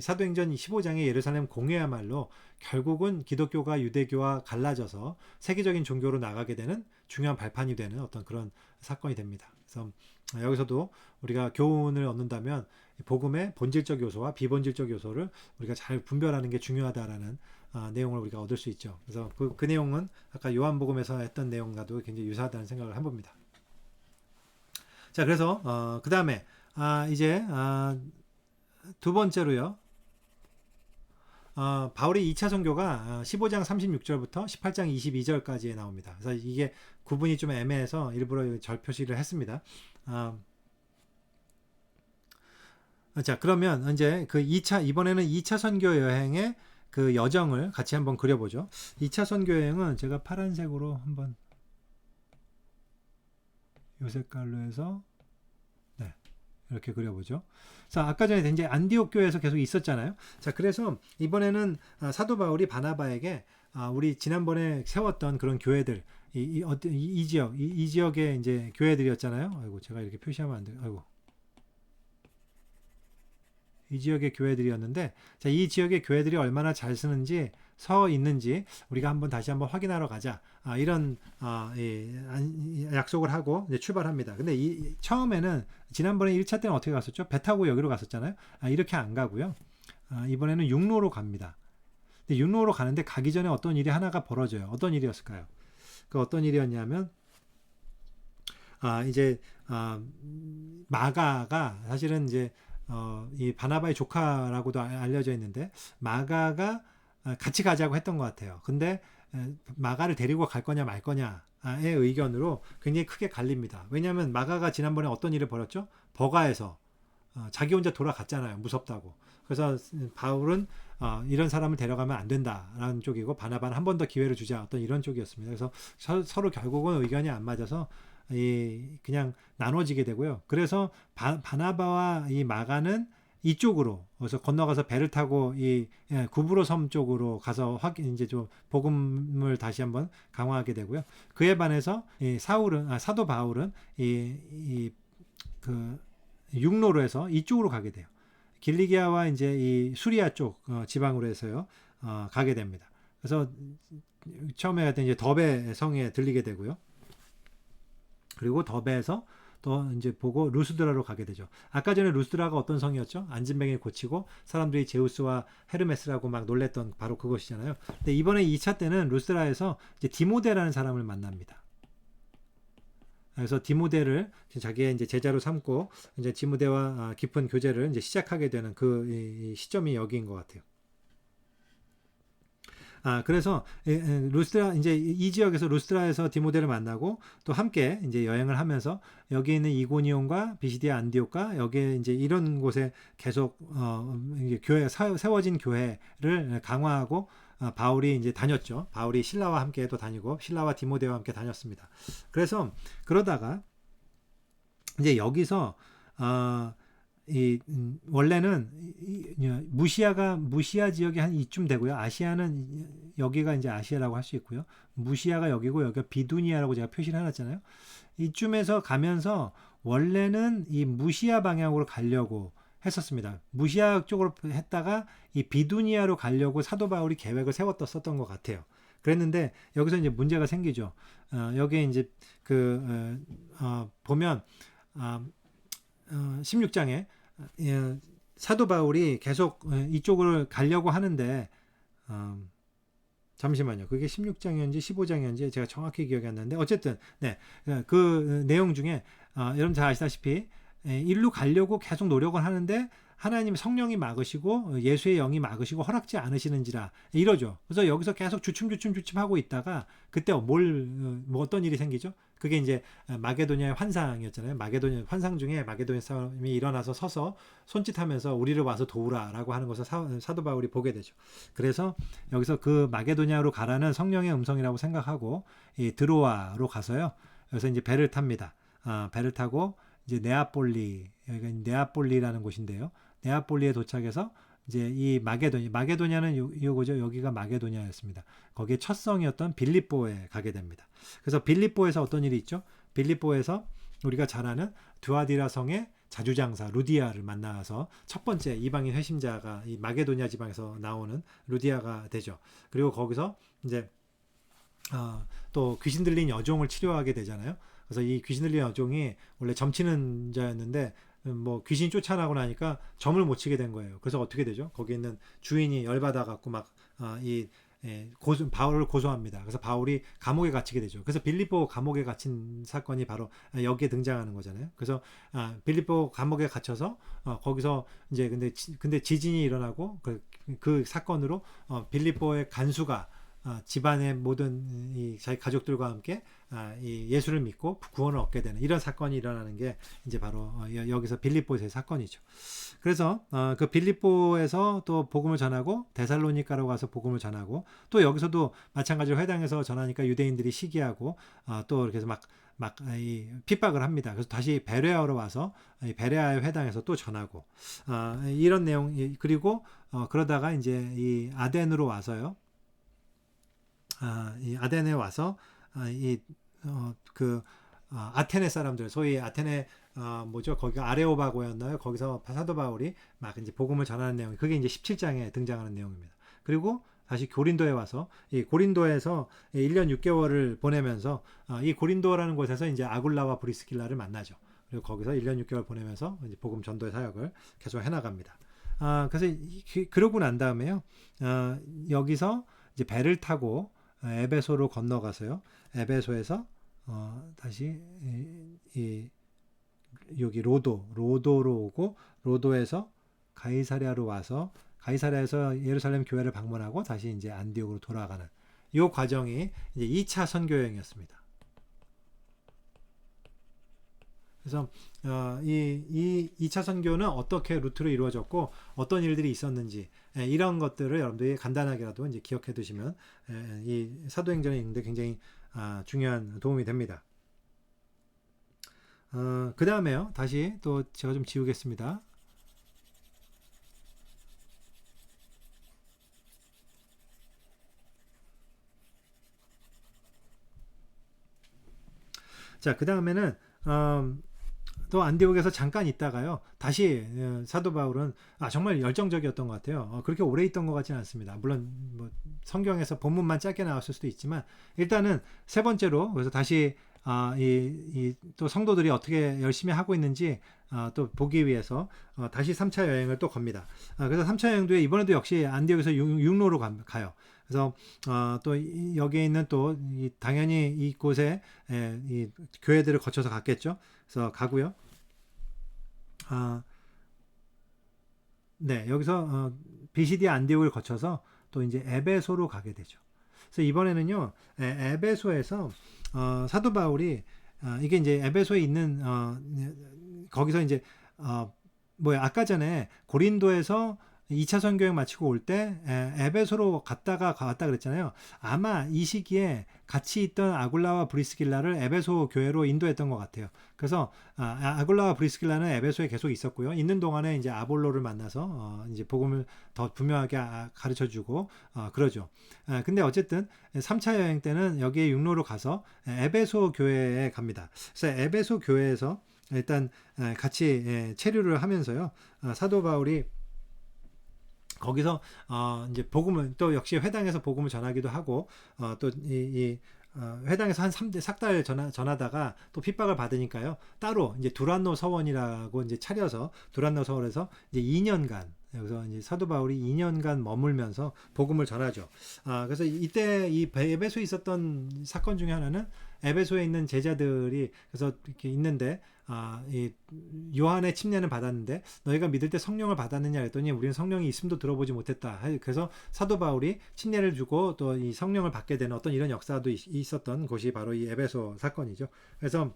사도행전 15장의 예루살렘 공회야말로 결국은 기독교가 유대교와 갈라져서 세계적인 종교로 나가게 되는 중요한 발판이 되는 어떤 그런 사건이 됩니다. 그래서 여기서도 우리가 교훈을 얻는다면 복음의 본질적 요소와 비본질적 요소를 우리가 잘 분별하는 게 중요하다라는 내용을 우리가 얻을 수 있죠. 그래서 그 내용은 아까 요한복음에서 했던 내용과도 굉장히 유사하다는 생각을 해봅니다. 자, 그래서 그 다음에 이제 두 번째로요. 바울의 2차 선교가 15장 36절부터 18장 22절까지에 나옵니다. 그래서 이게 구분이 좀 애매해서 일부러 절 표시를 했습니다. 자, 그러면 이제 이번에는 2차 선교 여행의 그 여정을 같이 한번 그려보죠. 2차 선교 여행은 제가 파란색으로 한번 요 색깔로 해서, 네, 이렇게 그려보죠. 자, 아까 전에 이제 안디옥 교회에서 계속 있었잖아요. 자, 그래서 이번에는 사도 바울이 바나바에게 우리 지난번에 세웠던 그런 교회들, 이 지역, 이 지역의 이제 교회들이었잖아요. 아이고, 제가 이렇게 표시하면 안 돼요. 아이고. 이 지역의 교회들이었는데, 자, 이 지역의 교회들이 얼마나 잘 쓰는지, 서 있는지 우리가 다시 한번 확인하러 가자. 이런 약속을 하고 이제 출발합니다. 근데 처음에는 지난번에 1차 때는 어떻게 갔었죠? 배 타고 여기로 갔었잖아요. 이렇게 안 가고요. 이번에는 육로로 갑니다. 근데 육로로 가는데 가기 전에 어떤 일이 하나가 벌어져요. 어떤 일이었을까요? 그 어떤 일이었냐면 이제 마가가 사실은 이제 이 바나바의 조카라고도 알려져 있는데 마가가 같이 가자고 했던 것 같아요. 근데 마가를 데리고 갈 거냐 말 거냐의 의견으로 굉장히 크게 갈립니다. 왜냐하면 마가가 지난번에 어떤 일을 벌였죠? 버가에서 자기 혼자 돌아갔잖아요. 무섭다고. 그래서 바울은 이런 사람을 데려가면 안 된다라는 쪽이고 바나바는 한 번 더 기회를 주자 어떤 이런 쪽이었습니다. 그래서 서로 결국은 의견이 안 맞아서 그냥 나눠지게 되고요. 그래서 바나바와 이 마가는 이쪽으로 그래서 건너가서 배를 타고 구브로 섬 쪽으로 가서 이제 좀 복음을 다시 한번 강화하게 되고요. 그에 반해서 사도 바울은 그 육로로 해서 이쪽으로 가게 돼요. 길리기아와 이제 이 수리아 쪽 지방으로 해서요 가게 됩니다. 그래서 처음에 갔던 이제 더베 성에 들리게 되고요. 그리고 더베에서 또 이제 보고 루스드라로 가게 되죠. 아까 전에 루스드라가 어떤 성이었죠? 안진뱅이를 고치고 사람들이 제우스와 헤르메스라고 막 놀랬던 바로 그것이잖아요. 근데 이번에 2차 때는 루스드라에서 이제 디모데라는 사람을 만납니다. 그래서 디모데를 자기의 이제 제자로 삼고 이제 디모데와 깊은 교제를 이제 시작하게 되는 그 시점이 여기인 것 같아요. 그래서 루스트라 이제 이 지역에서 루스트라에서 디모데를 만나고 또 함께 이제 여행을 하면서 여기 있는 이고니온과 비시디아 안디옥과 여기에 이제 이런 곳에 계속 교회 세워진 교회를 강화하고 바울이 이제 다녔죠. 바울이 신라와 함께 또 다니고 신라와 디모데와 함께 다녔습니다. 그래서 그러다가 이제 여기서 원래는 무시아 지역이 한 이쯤 되고요. 아시아는 여기가 이제 아시아라고 할 수 있고요. 무시아가 여기고 여기가 비두니아라고 제가 표시를 해놨잖아요. 이쯤에서 가면서 원래는 이 무시아 방향으로 가려고 했었습니다. 무시아 쪽으로 했다가 이 비두니아로 가려고 사도 바울이 계획을 세웠던 것 같아요. 그랬는데 여기서 이제 문제가 생기죠. 여기에 이제 보면 16장에 사도 바울이 계속 이쪽으로 가려고 하는데 잠시만요. 그게 16장이었는지 15장이었는지 제가 정확히 기억이 안 나는데 어쨌든 그 내용 중에 여러분 잘 아시다시피 일로 가려고 계속 노력을 하는데 하나님 성령이 막으시고 예수의 영이 막으시고 허락지 않으시는지라 이러죠. 그래서 여기서 계속 주춤 하고 있다가 그때 뭐 어떤 일이 생기죠? 그게 이제 마게도냐의 환상이었잖아요. 마게도냐 환상 중에 마게도냐 사람이 일어나서 서서 손짓하면서 우리를 와서 도우라라고 하는 것을 사도 바울이 보게 되죠. 그래서 여기서 그 마게도냐로 가라는 성령의 음성이라고 생각하고 이 드로아로 가서요. 그래서 이제 배를 탑니다. 배를 타고 이제 네아폴리라는 곳인데요. 네아폴리에 도착해서 이제 이 마게도냐는 요거죠. 여기가 마게도냐였습니다. 거기에 첫 성이었던 빌립보에 가게 됩니다. 그래서 빌립보에서 어떤 일이 있죠? 빌립보에서 우리가 잘 아는 두아디라 성의 자주장사 루디아를 만나서 첫 번째 이방인 회심자가 이 마게도냐 지방에서 나오는 루디아가 되죠. 그리고 거기서 이제 또 귀신 들린 여종을 치료하게 되잖아요. 그래서 이 귀신 들린 여종이 원래 점치는 자였는데 뭐 귀신이 쫓아나고 나니까 점을 못 치게 된 거예요. 그래서 어떻게 되죠? 거기 있는 주인이 열받아 갖고 막 바울을 고소합니다. 그래서 바울이 감옥에 갇히게 되죠. 그래서 빌립보 감옥에 갇힌 사건이 바로 여기에 등장하는 거잖아요. 그래서 빌립보 감옥에 갇혀서 거기서 이제 근데 지진이 일어나고 그 사건으로 빌립보의 간수가 집안의 모든 이 자기 가족들과 함께 이 예수를 믿고 구원을 얻게 되는 이런 사건이 일어나는 게 이제 바로 여기서 빌립보에서의 사건이죠. 그래서 그 빌립보에서 또 복음을 전하고 데살로니가로 가서 복음을 전하고 또 여기서도 마찬가지로 회당에서 전하니까 유대인들이 시기하고 또 이렇게 해서 막 이 핍박을 합니다. 그래서 다시 베레아로 와서 이 베레아의 회당에서 또 전하고 이런 내용 그리고 그러다가 이제 이 아덴으로 와서요. 이 아덴에 와서 아테네 사람들 소위 아테네 뭐죠? 거기가 아레오바고였나요? 거기서 사도 바울이 막 이제 복음을 전하는 내용. 그게 이제 17장에 등장하는 내용입니다. 그리고 다시 고린도에 와서 이 고린도에서 1년 6개월을 보내면서 이 고린도라는 곳에서 이제 아굴라와 브리스길라를 만나죠. 그리고 거기서 1년 6개월 보내면서 이제 복음 전도의 사역을 계속 해나갑니다. 그래서 그러고 난 다음에요. 여기서 이제 배를 타고 에베소로 건너가서요. 에베소에서 다시 여기 로도로 오고 로도에서 가이사랴로 와서 가이사랴에서 예루살렘 교회를 방문하고 다시 이제 안디옥으로 돌아가는 이 과정이 이제 2차 선교 여행이었습니다. 그래서 이 2차 선교는 어떻게 루트로 이루어졌고 어떤 일들이 있었는지 이런 것들을 여러분들이 간단하게라도 이제 기억해 두시면 이 사도행전에 있는데 굉장히 중요한 도움이 됩니다. 그 다음에요. 다시 또 제가 좀 지우겠습니다. 자, 그 다음에는 또 안디옥에서 잠깐 있다가요. 다시 사도 바울은 정말 열정적이었던 것 같아요. 그렇게 오래 있던 것 같지는 않습니다. 물론 뭐 성경에서 본문만 짧게 나왔을 수도 있지만 일단은 세 번째로 그래서 다시 또 성도들이 어떻게 열심히 하고 있는지 또 보기 위해서 다시 3차 여행을 또 겁니다. 그래서 3차 여행도 이번에도 역시 안디옥에서 육로로 가요. 그래서 또 여기에 있는 또 당연히 이곳에 이 교회들을 거쳐서 갔겠죠. 그래서 가고요. 네, 여기서 비시디아 안디옥을 거쳐서 또 이제 에베소로 가게 되죠. 그래서 이번에는요, 에베소에서 사도 바울이 이게 이제 에베소에 있는 거기서 이제 아까 전에 고린도에서 2차 선교행 마치고 올 때 에베소로 갔다 그랬잖아요. 아마 이 시기에 같이 있던 아굴라와 브리스길라를 에베소 교회로 인도했던 것 같아요. 그래서 아굴라와 브리스길라는 에베소에 계속 있었고요. 있는 동안에 이제 아볼로를 만나서 이제 복음을 더 분명하게 가르쳐주고 그러죠. 근데 어쨌든 3차 여행 때는 여기에 육로로 가서 에베소 교회에 갑니다. 그래서 에베소 교회에서 일단 같이 체류를 하면서요. 사도 바울이 거기서 이제 복음을 또 역시 회당에서 복음을 전하기도 하고 또 회당에서 한 3대 삭달 전하다가 또 핍박을 받으니까요. 따로 이제 두란노 서원이라고 이제 차려서 두란노 서원에서 이제 2년간 여기서 이제 사도 바울이 2년간 머물면서 복음을 전하죠. 그래서 이때 이 에베소에 있었던 사건 중에 하나는 에베소에 있는 제자들이 그래서 이렇게 있는데 이 요한의 침례는 받았는데 너희가 믿을 때 성령을 받았느냐 했더니 우리는 성령이 있음도 들어보지 못했다. 그래서 사도 바울이 침례를 주고 또 이 성령을 받게 되는 어떤 이런 역사도 있었던 곳이 바로 이 에베소 사건이죠. 그래서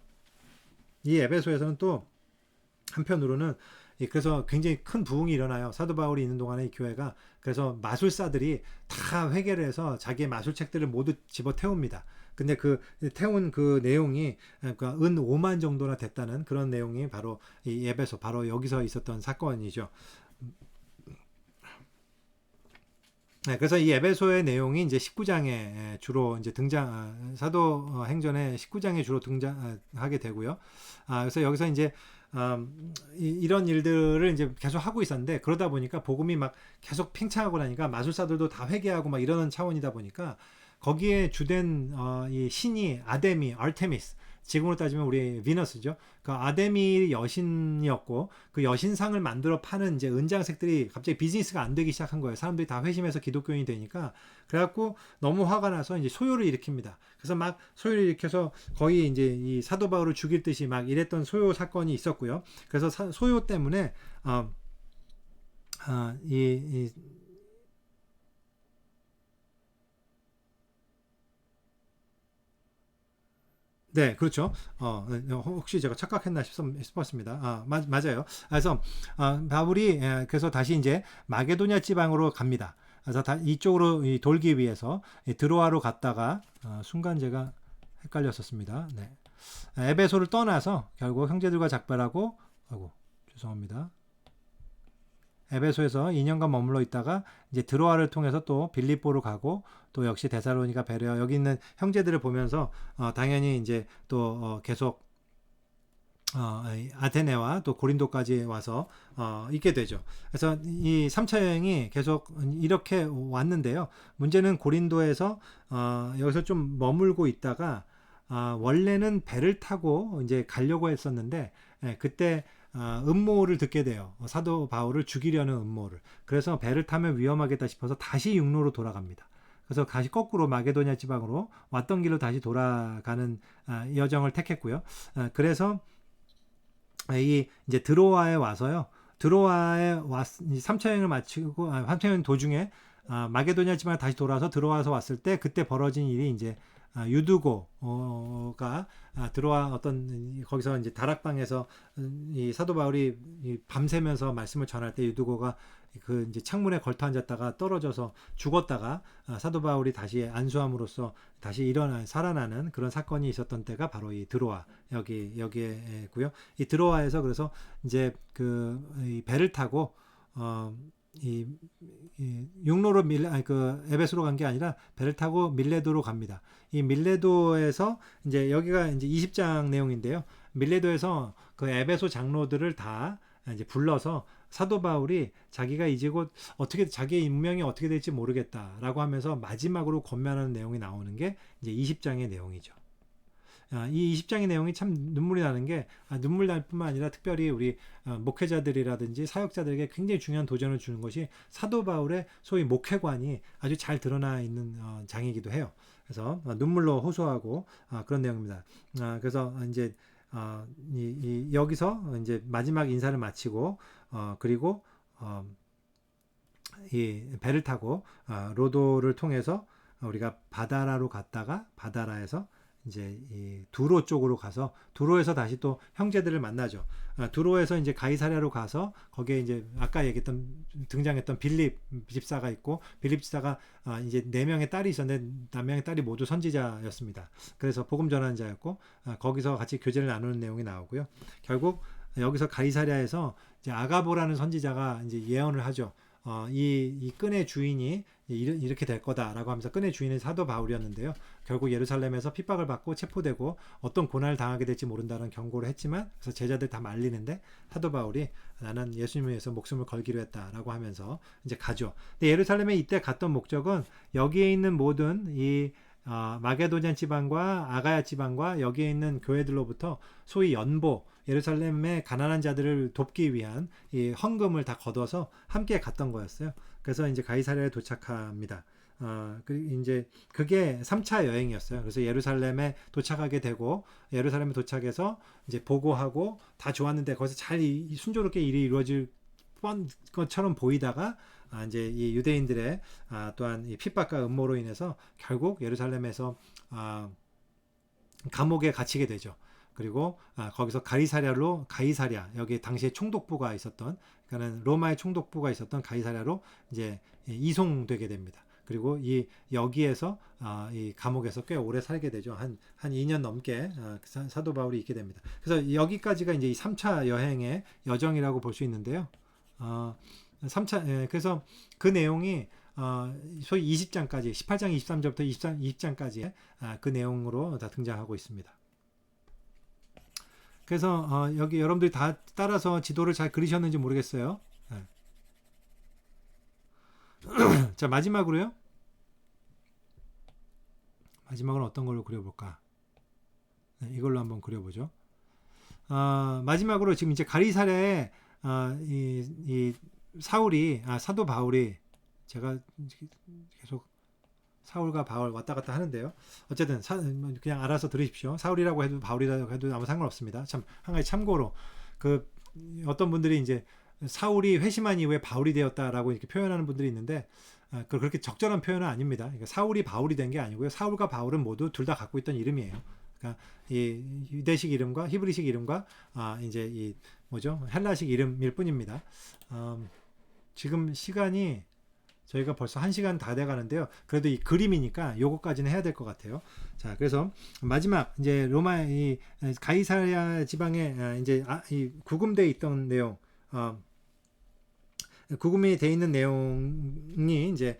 이 에베소에서는 또 한편으로는 그래서 굉장히 큰 부흥이 일어나요. 사도 바울이 있는 동안에 이 교회가 그래서 마술사들이 다 회개를 해서 자기의 마술책들을 모두 집어 태웁니다. 근데 그 태운 그 내용이 그러니까 은 5만 정도나 됐다는 그런 내용이 바로 이 에베소 바로 여기서 있었던 사건이죠. 네, 그래서 이 에베소의 내용이 이제 19장에 주로 이제 사도 행전의 19장에 주로 등장하게 되고요. 그래서 여기서 이제 이런 일들을 이제 계속 하고 있었는데 그러다 보니까 복음이 막 계속 팽창하고 나니까 마술사들도 다 회개하고 막 이러는 차원이다 보니까 거기에 주된 이 신이 아르테미스 지금으로 따지면 우리 비너스죠. 그 아데미 여신이었고 그 여신상을 만들어 파는 이제 은장색들이 갑자기 비즈니스가 안 되기 시작한 거예요. 사람들이 다 회심해서 기독교인이 되니까 그래갖고 너무 화가 나서 이제 소요를 일으킵니다. 그래서 막 소요를 일으켜서 거의 이제 이 사도 바울을 죽일 듯이 막 이랬던 소요 사건이 있었고요. 그래서 소요 때문에 네, 그렇죠. 혹시 제가 착각했나 싶었습니다. 맞아요. 그래서 바울이 그래서 다시 이제 마게도냐 지방으로 갑니다. 그래서 이쪽으로 돌기 위해서 드로아로 갔다가 순간 제가 헷갈렸었습니다. 네. 에베소를 떠나서 결국 형제들과 작별하고, 아이고 죄송합니다. 에베소에서 2년간 머물러 있다가 이제 드로아를 통해서 또 빌립보로 가고 또 역시 데살로니가 베레아 여기 있는 형제들을 보면서 당연히 이제 또 계속 아테네와 또 고린도까지 와서 있게 되죠. 그래서 이 3차 여행이 계속 이렇게 왔는데요. 문제는 고린도에서 여기서 좀 머물고 있다가 원래는 배를 타고 이제 가려고 했었는데 그때 음모를 듣게 돼요. 사도 바울을 죽이려는 음모를. 그래서 배를 타면 위험하겠다 싶어서 다시 육로로 돌아갑니다. 그래서 다시 거꾸로 마게도냐 지방으로 왔던 길로 다시 돌아가는 여정을 택했고요. 그래서 이 이제 드로아에 와서요. 드로아에 3차 여행을 마치고 3차 여행 도중에 마게도냐 지방에 다시 돌아와서 들어와서 왔을 때 그때 벌어진 일이 이제 유두고가 들어와 어떤 거기서 이제 다락방에서 이 사도 바울이 밤새면서 말씀을 전할 때 유두고가 그 이제 창문에 걸터 앉았다가 떨어져서 죽었다가 사도 바울이 다시 안수함으로써 다시 살아나는 그런 사건이 있었던 때가 바로 이 드로아 여기에고요. 이 드로아에서 그래서 이제 이 배를 타고 이, 육로로 그 에베소로 간 게 아니라 배를 타고 밀레도로 갑니다. 이 밀레도에서 이제 여기가 이제 20장 내용인데요. 밀레도에서 그 에베소 장로들을 다 이제 불러서 사도 바울이 자기가 이제 곧 어떻게 자기의 운명이 어떻게 될지 모르겠다라고 하면서 마지막으로 권면하는 내용이 나오는 게 이제 20장의 내용이죠. 이 20장의 내용이 참 눈물이 나는 게 눈물 날 뿐만 아니라 특별히 우리 목회자들이라든지 사역자들에게 굉장히 중요한 도전을 주는 것이 사도 바울의 소위 목회관이 아주 잘 드러나 있는 장이기도 해요. 그래서 눈물로 호소하고 그런 내용입니다. 그래서 이제 여기서 이제 마지막 인사를 마치고 그리고 이 배를 타고 로도를 통해서 우리가 바다라로 갔다가 바다라에서 이제 이 두로 쪽으로 가서 두로에서 다시 또 형제들을 만나죠. 두로에서 이제 가이사랴로 가서 거기에 이제 아까 얘기했던 등장했던 빌립 집사가 있고 빌립 집사가 이제 4명의 딸이 있었는데 4명의 딸이 모두 선지자였습니다. 그래서 복음 전하는 자였고 거기서 같이 교제를 나누는 내용이 나오고요. 결국 여기서 가이사랴에서 이제 아가보라는 선지자가 이제 예언을 하죠. 이 끈의 주인이 이렇게 될 거다라고 하면서 끈의 주인은 사도 바울이었는데요. 결국 예루살렘에서 핍박을 받고 체포되고 어떤 고난을 당하게 될지 모른다는 경고를 했지만 그래서 제자들 다 말리는데 사도 바울이 나는 예수님을 위해서 목숨을 걸기로 했다라고 하면서 이제 가죠. 근데 예루살렘에 이때 갔던 목적은 여기에 있는 모든 이 마게도냐 지방과 아가야 지방과 여기에 있는 교회들로부터 소위 연보 예루살렘의 가난한 자들을 돕기 위한 이 헌금을 다 걷어서 함께 갔던 거였어요. 그래서 이제 가이사랴에 도착합니다. 그리고 이제 그게 3차 여행이었어요. 그래서 예루살렘에 도착하게 되고 예루살렘에 도착해서 이제 보고하고 다 좋았는데 거기서 잘 순조롭게 일이 이루어질 것처럼 보이다가 이제 이 유대인들의 또한 이 핍박과 음모로 인해서 결국 예루살렘에서 감옥에 갇히게 되죠. 그리고 거기서 가이사랴 여기 당시에 총독부가 있었던 그러니까는 로마의 총독부가 있었던 가이사랴로 이제 이송되게 됩니다. 그리고 여기에서 이 감옥에서 꽤 오래 살게 되죠. 한 2년 넘게 사도 바울이 있게 됩니다. 그래서 여기까지가 이제 이 3차 여행의 여정이라고 볼 수 있는데요. 3차 그래서 그 내용이 소위 20장까지 18장 23절부터 20장까지 그 내용으로 다 등장하고 있습니다. 그래서 여기 여러분들이 다 따라서 지도를 잘 그리셨는지 모르겠어요. 네. 자 마지막으로요. 마지막으로 어떤 걸로 그려볼까? 네, 이걸로 한번 그려보죠. 마지막으로 지금 이제 가이사랴에 이 사울이 사도 바울이 제가 계속 사울과 바울 왔다 갔다 하는데요. 어쨌든 그냥 알아서 들으십시오. 사울이라고 해도 바울이라고 해도 아무 상관없습니다. 참 한 가지 참고로 그 어떤 분들이 이제 사울이 회심한 이후에 바울이 되었다라고 이렇게 표현하는 분들이 있는데 그렇게 적절한 표현은 아닙니다. 그러니까 사울이 바울이 된 게 아니고요. 사울과 바울은 모두 둘 다 갖고 있던 이름이에요. 그러니까 이 유대식 이름과 히브리식 이름과 이제 이 뭐죠? 헬라식 이름일 뿐입니다. 지금 시간이 저희가 벌써 1시간 다 돼 가는데요. 그래도 이 그림이니까 요거까지는 해야 될 것 같아요. 자, 그래서 마지막 이제 로마 이 가이사랴 지방에 이제 이 구금돼 있던 내용 구금이 돼 있는 내용이 이제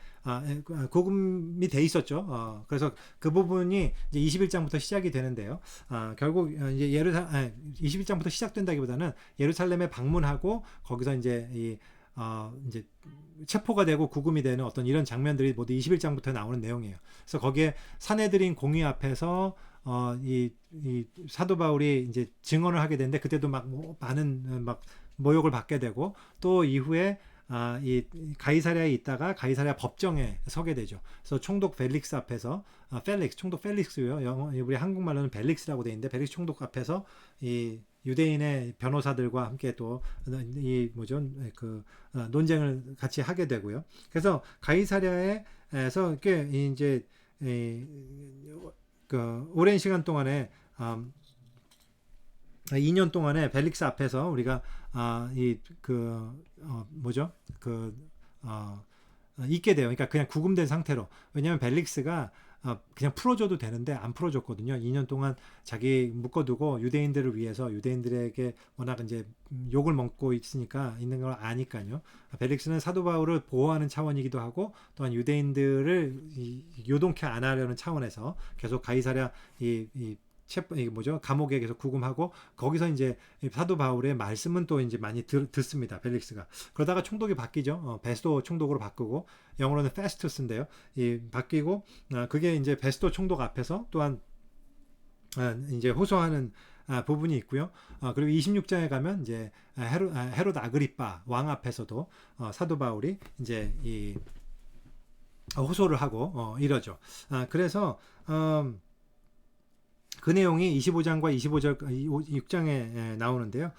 구금이 돼 있었죠. 그래서 그 부분이 이제 21장부터 시작이 되는데요. 결국 이제 21장부터 시작된다기보다는 예루살렘에 방문하고 거기서 이제 이제 체포가 되고 구금이 되는 어떤 이런 장면들이 모두 21장부터 나오는 내용이에요. 그래서 거기에 산헤드린 공의 앞에서 이 사도 바울이 이제 증언을 하게 되는데 그때도 막 많은 막 모욕을 받게 되고 또 이후에 이 가이사랴에 있다가 가이사랴 법정에 서게 되죠. 그래서 총독 펠릭스 앞에서 총독 펠릭스요. 우리 한국말로는 벨릭스라고 돼 있는데 벨릭스 총독 앞에서 이 유대인의 변호사들과 함께 또 이 뭐죠 그 논쟁을 같이 하게 되고요. 그래서 가이사랴에서 꽤 이제 그 오랜 시간 동안에 2년 동안에 벨릭스 앞에서 우리가 뭐죠 있게 돼요. 그러니까 그냥 구금된 상태로. 왜냐하면 벨릭스가 그냥 풀어줘도 되는데 안 풀어줬거든요. 2년 동안 자기 묶어두고 유대인들을 위해서 유대인들에게 워낙 이제 욕을 먹고 있으니까 있는 걸 아니까요. 벨릭스는 사도 바울을 보호하는 차원이기도 하고 또한 유대인들을 요동케 안 하려는 차원에서 계속 가이사랴 뭐죠? 감옥에 계속 구금하고 거기서 이제 사도 바울의 말씀은 또 이제 많이 듣습니다. 벨릭스가. 그러다가 총독이 바뀌죠. 베스도 총독으로 바꾸고 영어로는 페스투스인데요. 바뀌고 그게 이제 베스도 총독 앞에서 또한 이제 호소하는 부분이 있고요. 그리고 26장에 가면 이제 헤롯 아그리빠 왕 앞에서도 사도 바울이 이제 호소를 하고 이러죠. 그래서 그 내용이 25장과 26장에 나오는데요.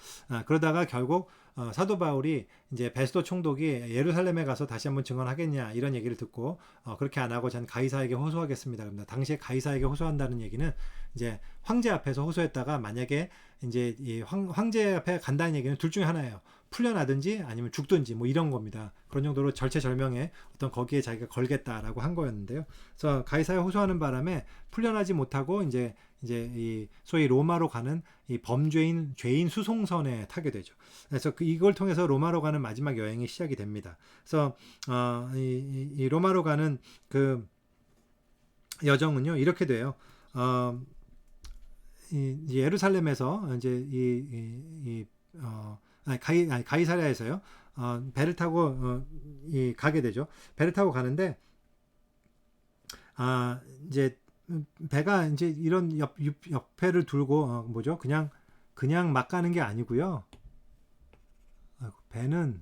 그러다가 결국 사도 바울이 이제 베스도 총독이 예루살렘에 가서 다시 한번 증언하겠냐 이런 얘기를 듣고 그렇게 안 하고 전 가이사에게 호소하겠습니다. 그럽니다. 당시에 가이사에게 호소한다는 얘기는 이제 황제 앞에서 호소했다가 만약에 이제 이 황제 앞에 간다는 얘기는 둘 중에 하나예요. 풀려나든지 아니면 죽든지 뭐 이런 겁니다. 그런 정도로 절체절명의 어떤 거기에 자기가 걸겠다라고 한 거였는데요. 그래서 가이사에 호소하는 바람에 풀려나지 못하고 이제 이 소위 로마로 가는 이 죄인 수송선에 타게 되죠. 그래서 이걸 통해서 로마로 가는 마지막 여행이 시작이 됩니다. 그래서 이 로마로 가는 그 여정은요 이렇게 돼요. 예루살렘에서 이제 가이사랴에서요 배를 타고 가게 되죠. 배를 타고 가는데 이제 배가 이제 이런 옆에를 둘고 뭐죠? 그냥 막 가는 게 아니고요. 배는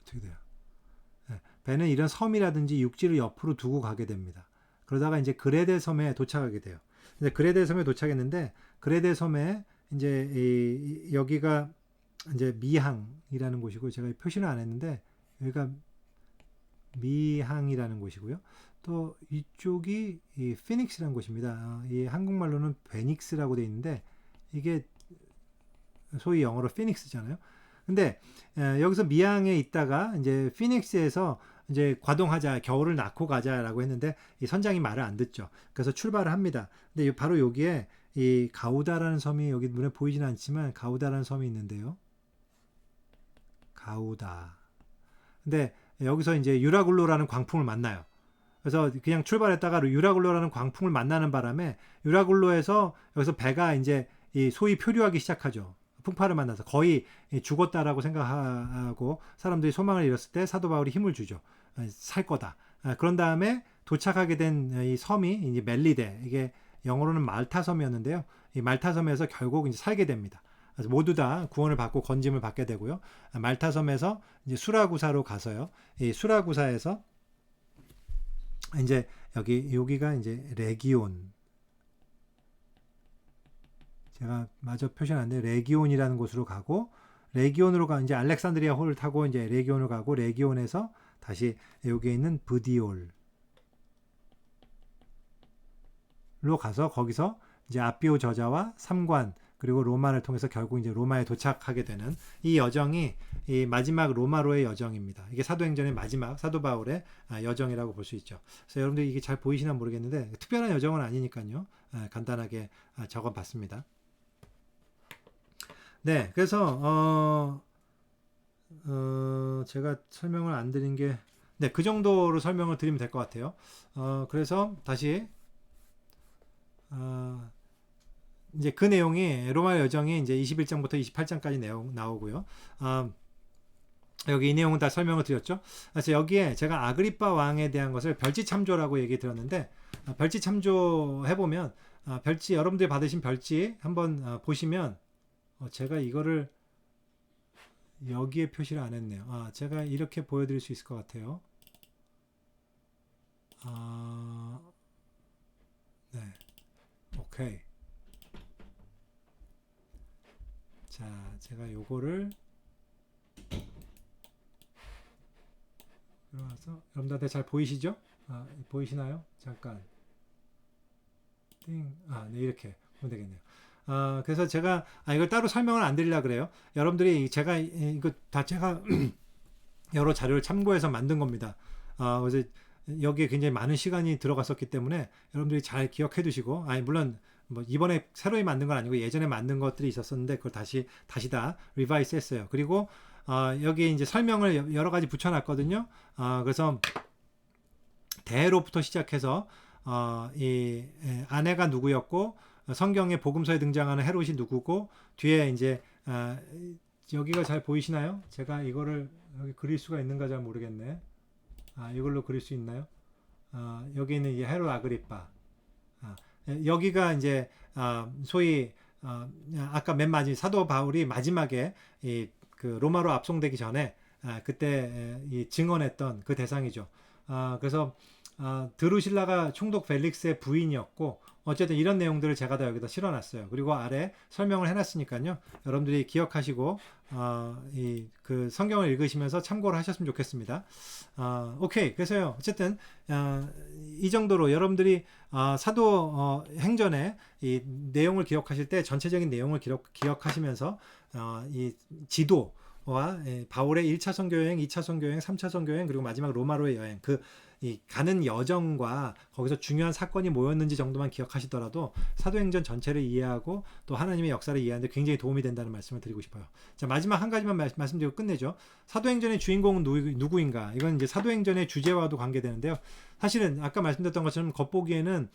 어떻게 돼요? 배는 이런 섬이라든지 육지를 옆으로 두고 가게 됩니다. 그러다가 이제 그레데 섬에 도착하게 돼요. 근데 그레데 섬에 도착했는데 그레데 섬에 이제 여기가 이제 미항이라는 곳이고 제가 표시는 안 했는데 여기가 미항이라는 곳이고요. 또 이쪽이 이 피닉스라는 곳입니다. 이 한국말로는 베닉스라고 되어 있는데 이게 소위 영어로 피닉스잖아요. 근데 여기서 미항에 있다가 이제 피닉스에서 이제 과동하자, 겨울을 낳고 가자라고 했는데 이 선장이 말을 안 듣죠. 그래서 출발을 합니다. 근데 바로 여기에 이 가우다라는 섬이 여기 눈에 보이지는 않지만 가우다라는 섬이 있는데요. 가우다. 근데 여기서 이제 유라굴로라는 광풍을 만나요. 그래서 그냥 출발했다가 유라굴로라는 광풍을 만나는 바람에 유라굴로에서 여기서 배가 이제 이 소위 표류하기 시작하죠. 풍파를 만나서 거의 죽었다라고 생각하고 사람들이 소망을 잃었을 때 사도 바울이 힘을 주죠. 살 거다. 그런 다음에 도착하게 된 이 섬이 이제 멜리데, 이게 영어로는 말타 섬이었는데요. 이 말타 섬에서 결국 이제 살게 됩니다. 그래서 모두 다 구원을 받고 건짐을 받게 되고요. 말타 섬에서 이제 수라구사로 가서요. 이 수라구사에서 이제 여기가 이제 레기온, 제가 마저 표시하는데 레기온이라는 곳으로 가고 레기온으로 이제 알렉산드리아 홀을 타고 이제 레기온으로 가고 레기온에서 다시 여기에 있는 브디올, 가서 거기서 이제 아비오 저자와 삼관 그리고 로마를 통해서 결국 이제 로마에 도착하게 되는 이 여정이 이 마지막 로마로의 여정입니다. 이게 사도행전의 마지막 사도 바울의 여정이라고 볼 수 있죠. 그래서 여러분들 이게 잘 보이시나 모르겠는데 특별한 여정은 아니니까요. 간단하게 적어봤습니다. 네, 그래서 제가 설명을 안 드린 게 네, 그 정도로 설명을 드리면 될 것 같아요. 그래서 다시 이제 그 내용이 로마 여정이 이제 21장부터 28장까지 내용 나오고요. 여기 이 내용은 다 설명을 드렸죠. 그래서 여기에 제가 아그리빠 왕에 대한 것을 별지참조라고 얘기 드렸는데 별지참조 해보면 별지 여러분들이 받으신 별지 한번 보시면 제가 이거를 여기에 표시를 안 했네요. 제가 이렇게 보여드릴 수 있을 것 같아요. 네, 오케이. 자, 제가 요거를 들어와서 여러분들한테 잘 보이시죠? 보이시나요? 잠깐. 띵. 네, 이렇게 보면 되겠네요. 그래서 제가 이걸 따로 설명을 안 드리려고 그래요. 여러분들이 제가 이거 다 제가 여러 자료를 참고해서 만든 겁니다. 그래서 여기에 굉장히 많은 시간이 들어갔었기 때문에 여러분들이 잘 기억해 두시고, 물론 뭐 이번에 새로 만든 건 아니고 예전에 만든 것들이 있었었는데 그걸 다시 다 리바이스 했어요. 그리고 여기 이제 설명을 여러 가지 붙여놨거든요. 그래서 대로부터 시작해서 이 아내가 누구였고 성경의 복음서에 등장하는 헤롯이 누구고 뒤에 이제 여기가 잘 보이시나요? 제가 이거를 여기 그릴 수가 있는가 잘 모르겠네. 이걸로 그릴 수 있나요? 여기 있는 이 헤롯 아그리빠. 여기가 이제 소위 아까 맨 마지막 사도 바울이 마지막에 그 로마로 압송되기 전에 그때 증언했던 그 대상이죠. 그래서 드루실라가 총독 펠릭스의 부인이었고 어쨌든 이런 내용들을 제가 다 여기다 실어놨어요. 그리고 아래 설명을 해놨으니까요. 여러분들이 기억하시고 그 성경을 읽으시면서 참고를 하셨으면 좋겠습니다. 오케이. 그래서요. 어쨌든 이 정도로 여러분들이 사도 행전의 이 내용을 기억하실 때 전체적인 내용을 기억하시면서 이 지도와 바울의 1차 선교 여행, 2차 선교 여행, 3차 선교 여행 그리고 마지막 로마로의 여행 이 가는 여정과 거기서 중요한 사건이 뭐였는지 정도만 기억하시더라도 사도행전 전체를 이해하고 또 하나님의 역사를 이해하는데 굉장히 도움이 된다는 말씀을 드리고 싶어요. 자, 마지막 한 가지만 말씀드리고 끝내죠. 사도행전의 주인공은 누구인가? 이건 이제 사도행전의 주제와도 관계되는데요. 사실은 아까 말씀드렸던 것처럼 겉보기에는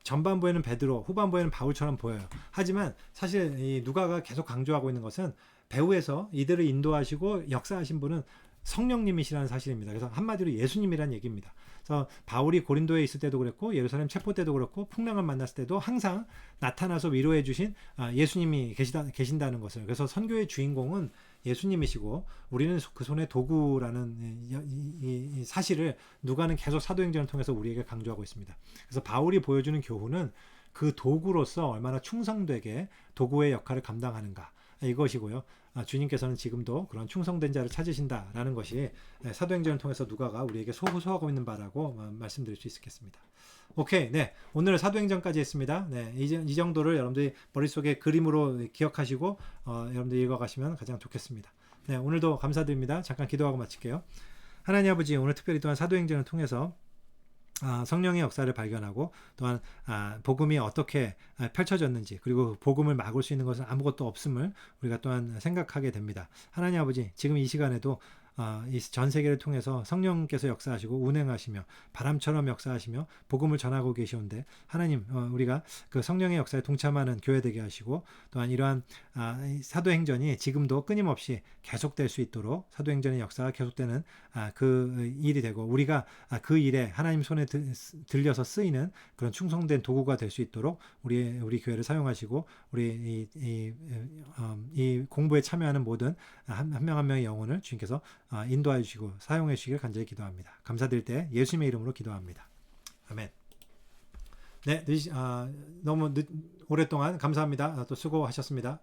전반부에는 베드로, 후반부에는 바울처럼 보여요. 하지만 사실 이 누가가 계속 강조하고 있는 것은 배후에서 이들을 인도하시고 역사하신 분은 성령님이시라는 사실입니다. 그래서 한마디로 예수님이라는 얘기입니다. 그래서 바울이 고린도에 있을 때도 그랬고 예루살렘 체포 때도 그렇고 풍랑을 만났을 때도 항상 나타나서 위로해 주신 예수님이 계신다는 것을. 그래서 선교의 주인공은 예수님이시고 우리는 그 손의 도구라는 이 사실을 누가는 계속 사도행전을 통해서 우리에게 강조하고 있습니다. 그래서 바울이 보여주는 교훈은 그 도구로서 얼마나 충성되게 도구의 역할을 감당하는가 이것이고요. 주님께서는 지금도 그런 충성된 자를 찾으신다라는 것이 사도행전을 통해서 누가가 우리에게 소호소하고 있는 바라고 말씀드릴 수 있겠습니다. 오케이, 네, 오늘 사도행전까지 했습니다. 네, 이 정도를 여러분들이 머릿속에 그림으로 기억하시고 여러분들 읽어가시면 가장 좋겠습니다. 네, 오늘도 감사드립니다. 잠깐 기도하고 마칠게요. 하나님 아버지, 오늘 특별히 또한 사도행전을 통해서 성령의 역사를 발견하고 또한 복음이 어떻게 펼쳐졌는지 그리고 복음을 막을 수 있는 것은 아무것도 없음을 우리가 또한 생각하게 됩니다. 하나님 아버지, 지금 이 시간에도 이 전 세계를 통해서 성령께서 역사하시고 운행하시며 바람처럼 역사하시며 복음을 전하고 계시온데 하나님, 우리가 그 성령의 역사에 동참하는 교회 되게 하시고 또한 이러한 사도행전이 지금도 끊임없이 계속될 수 있도록 사도행전의 역사가 계속되는 그 일이 되고 우리가 그 일에 하나님 손에 들려서 쓰이는 그런 충성된 도구가 될 수 있도록 우리 교회를 사용하시고 우리 이 공부에 참여하는 모든 한 명 한 명의 영혼을 주님께서 인도해 주시고 사용해 주시길 간절히 기도합니다. 감사드릴 때 예수님의 이름으로 기도합니다. 아멘. 네, 너무 오랫동안 감사합니다. 또 수고하셨습니다.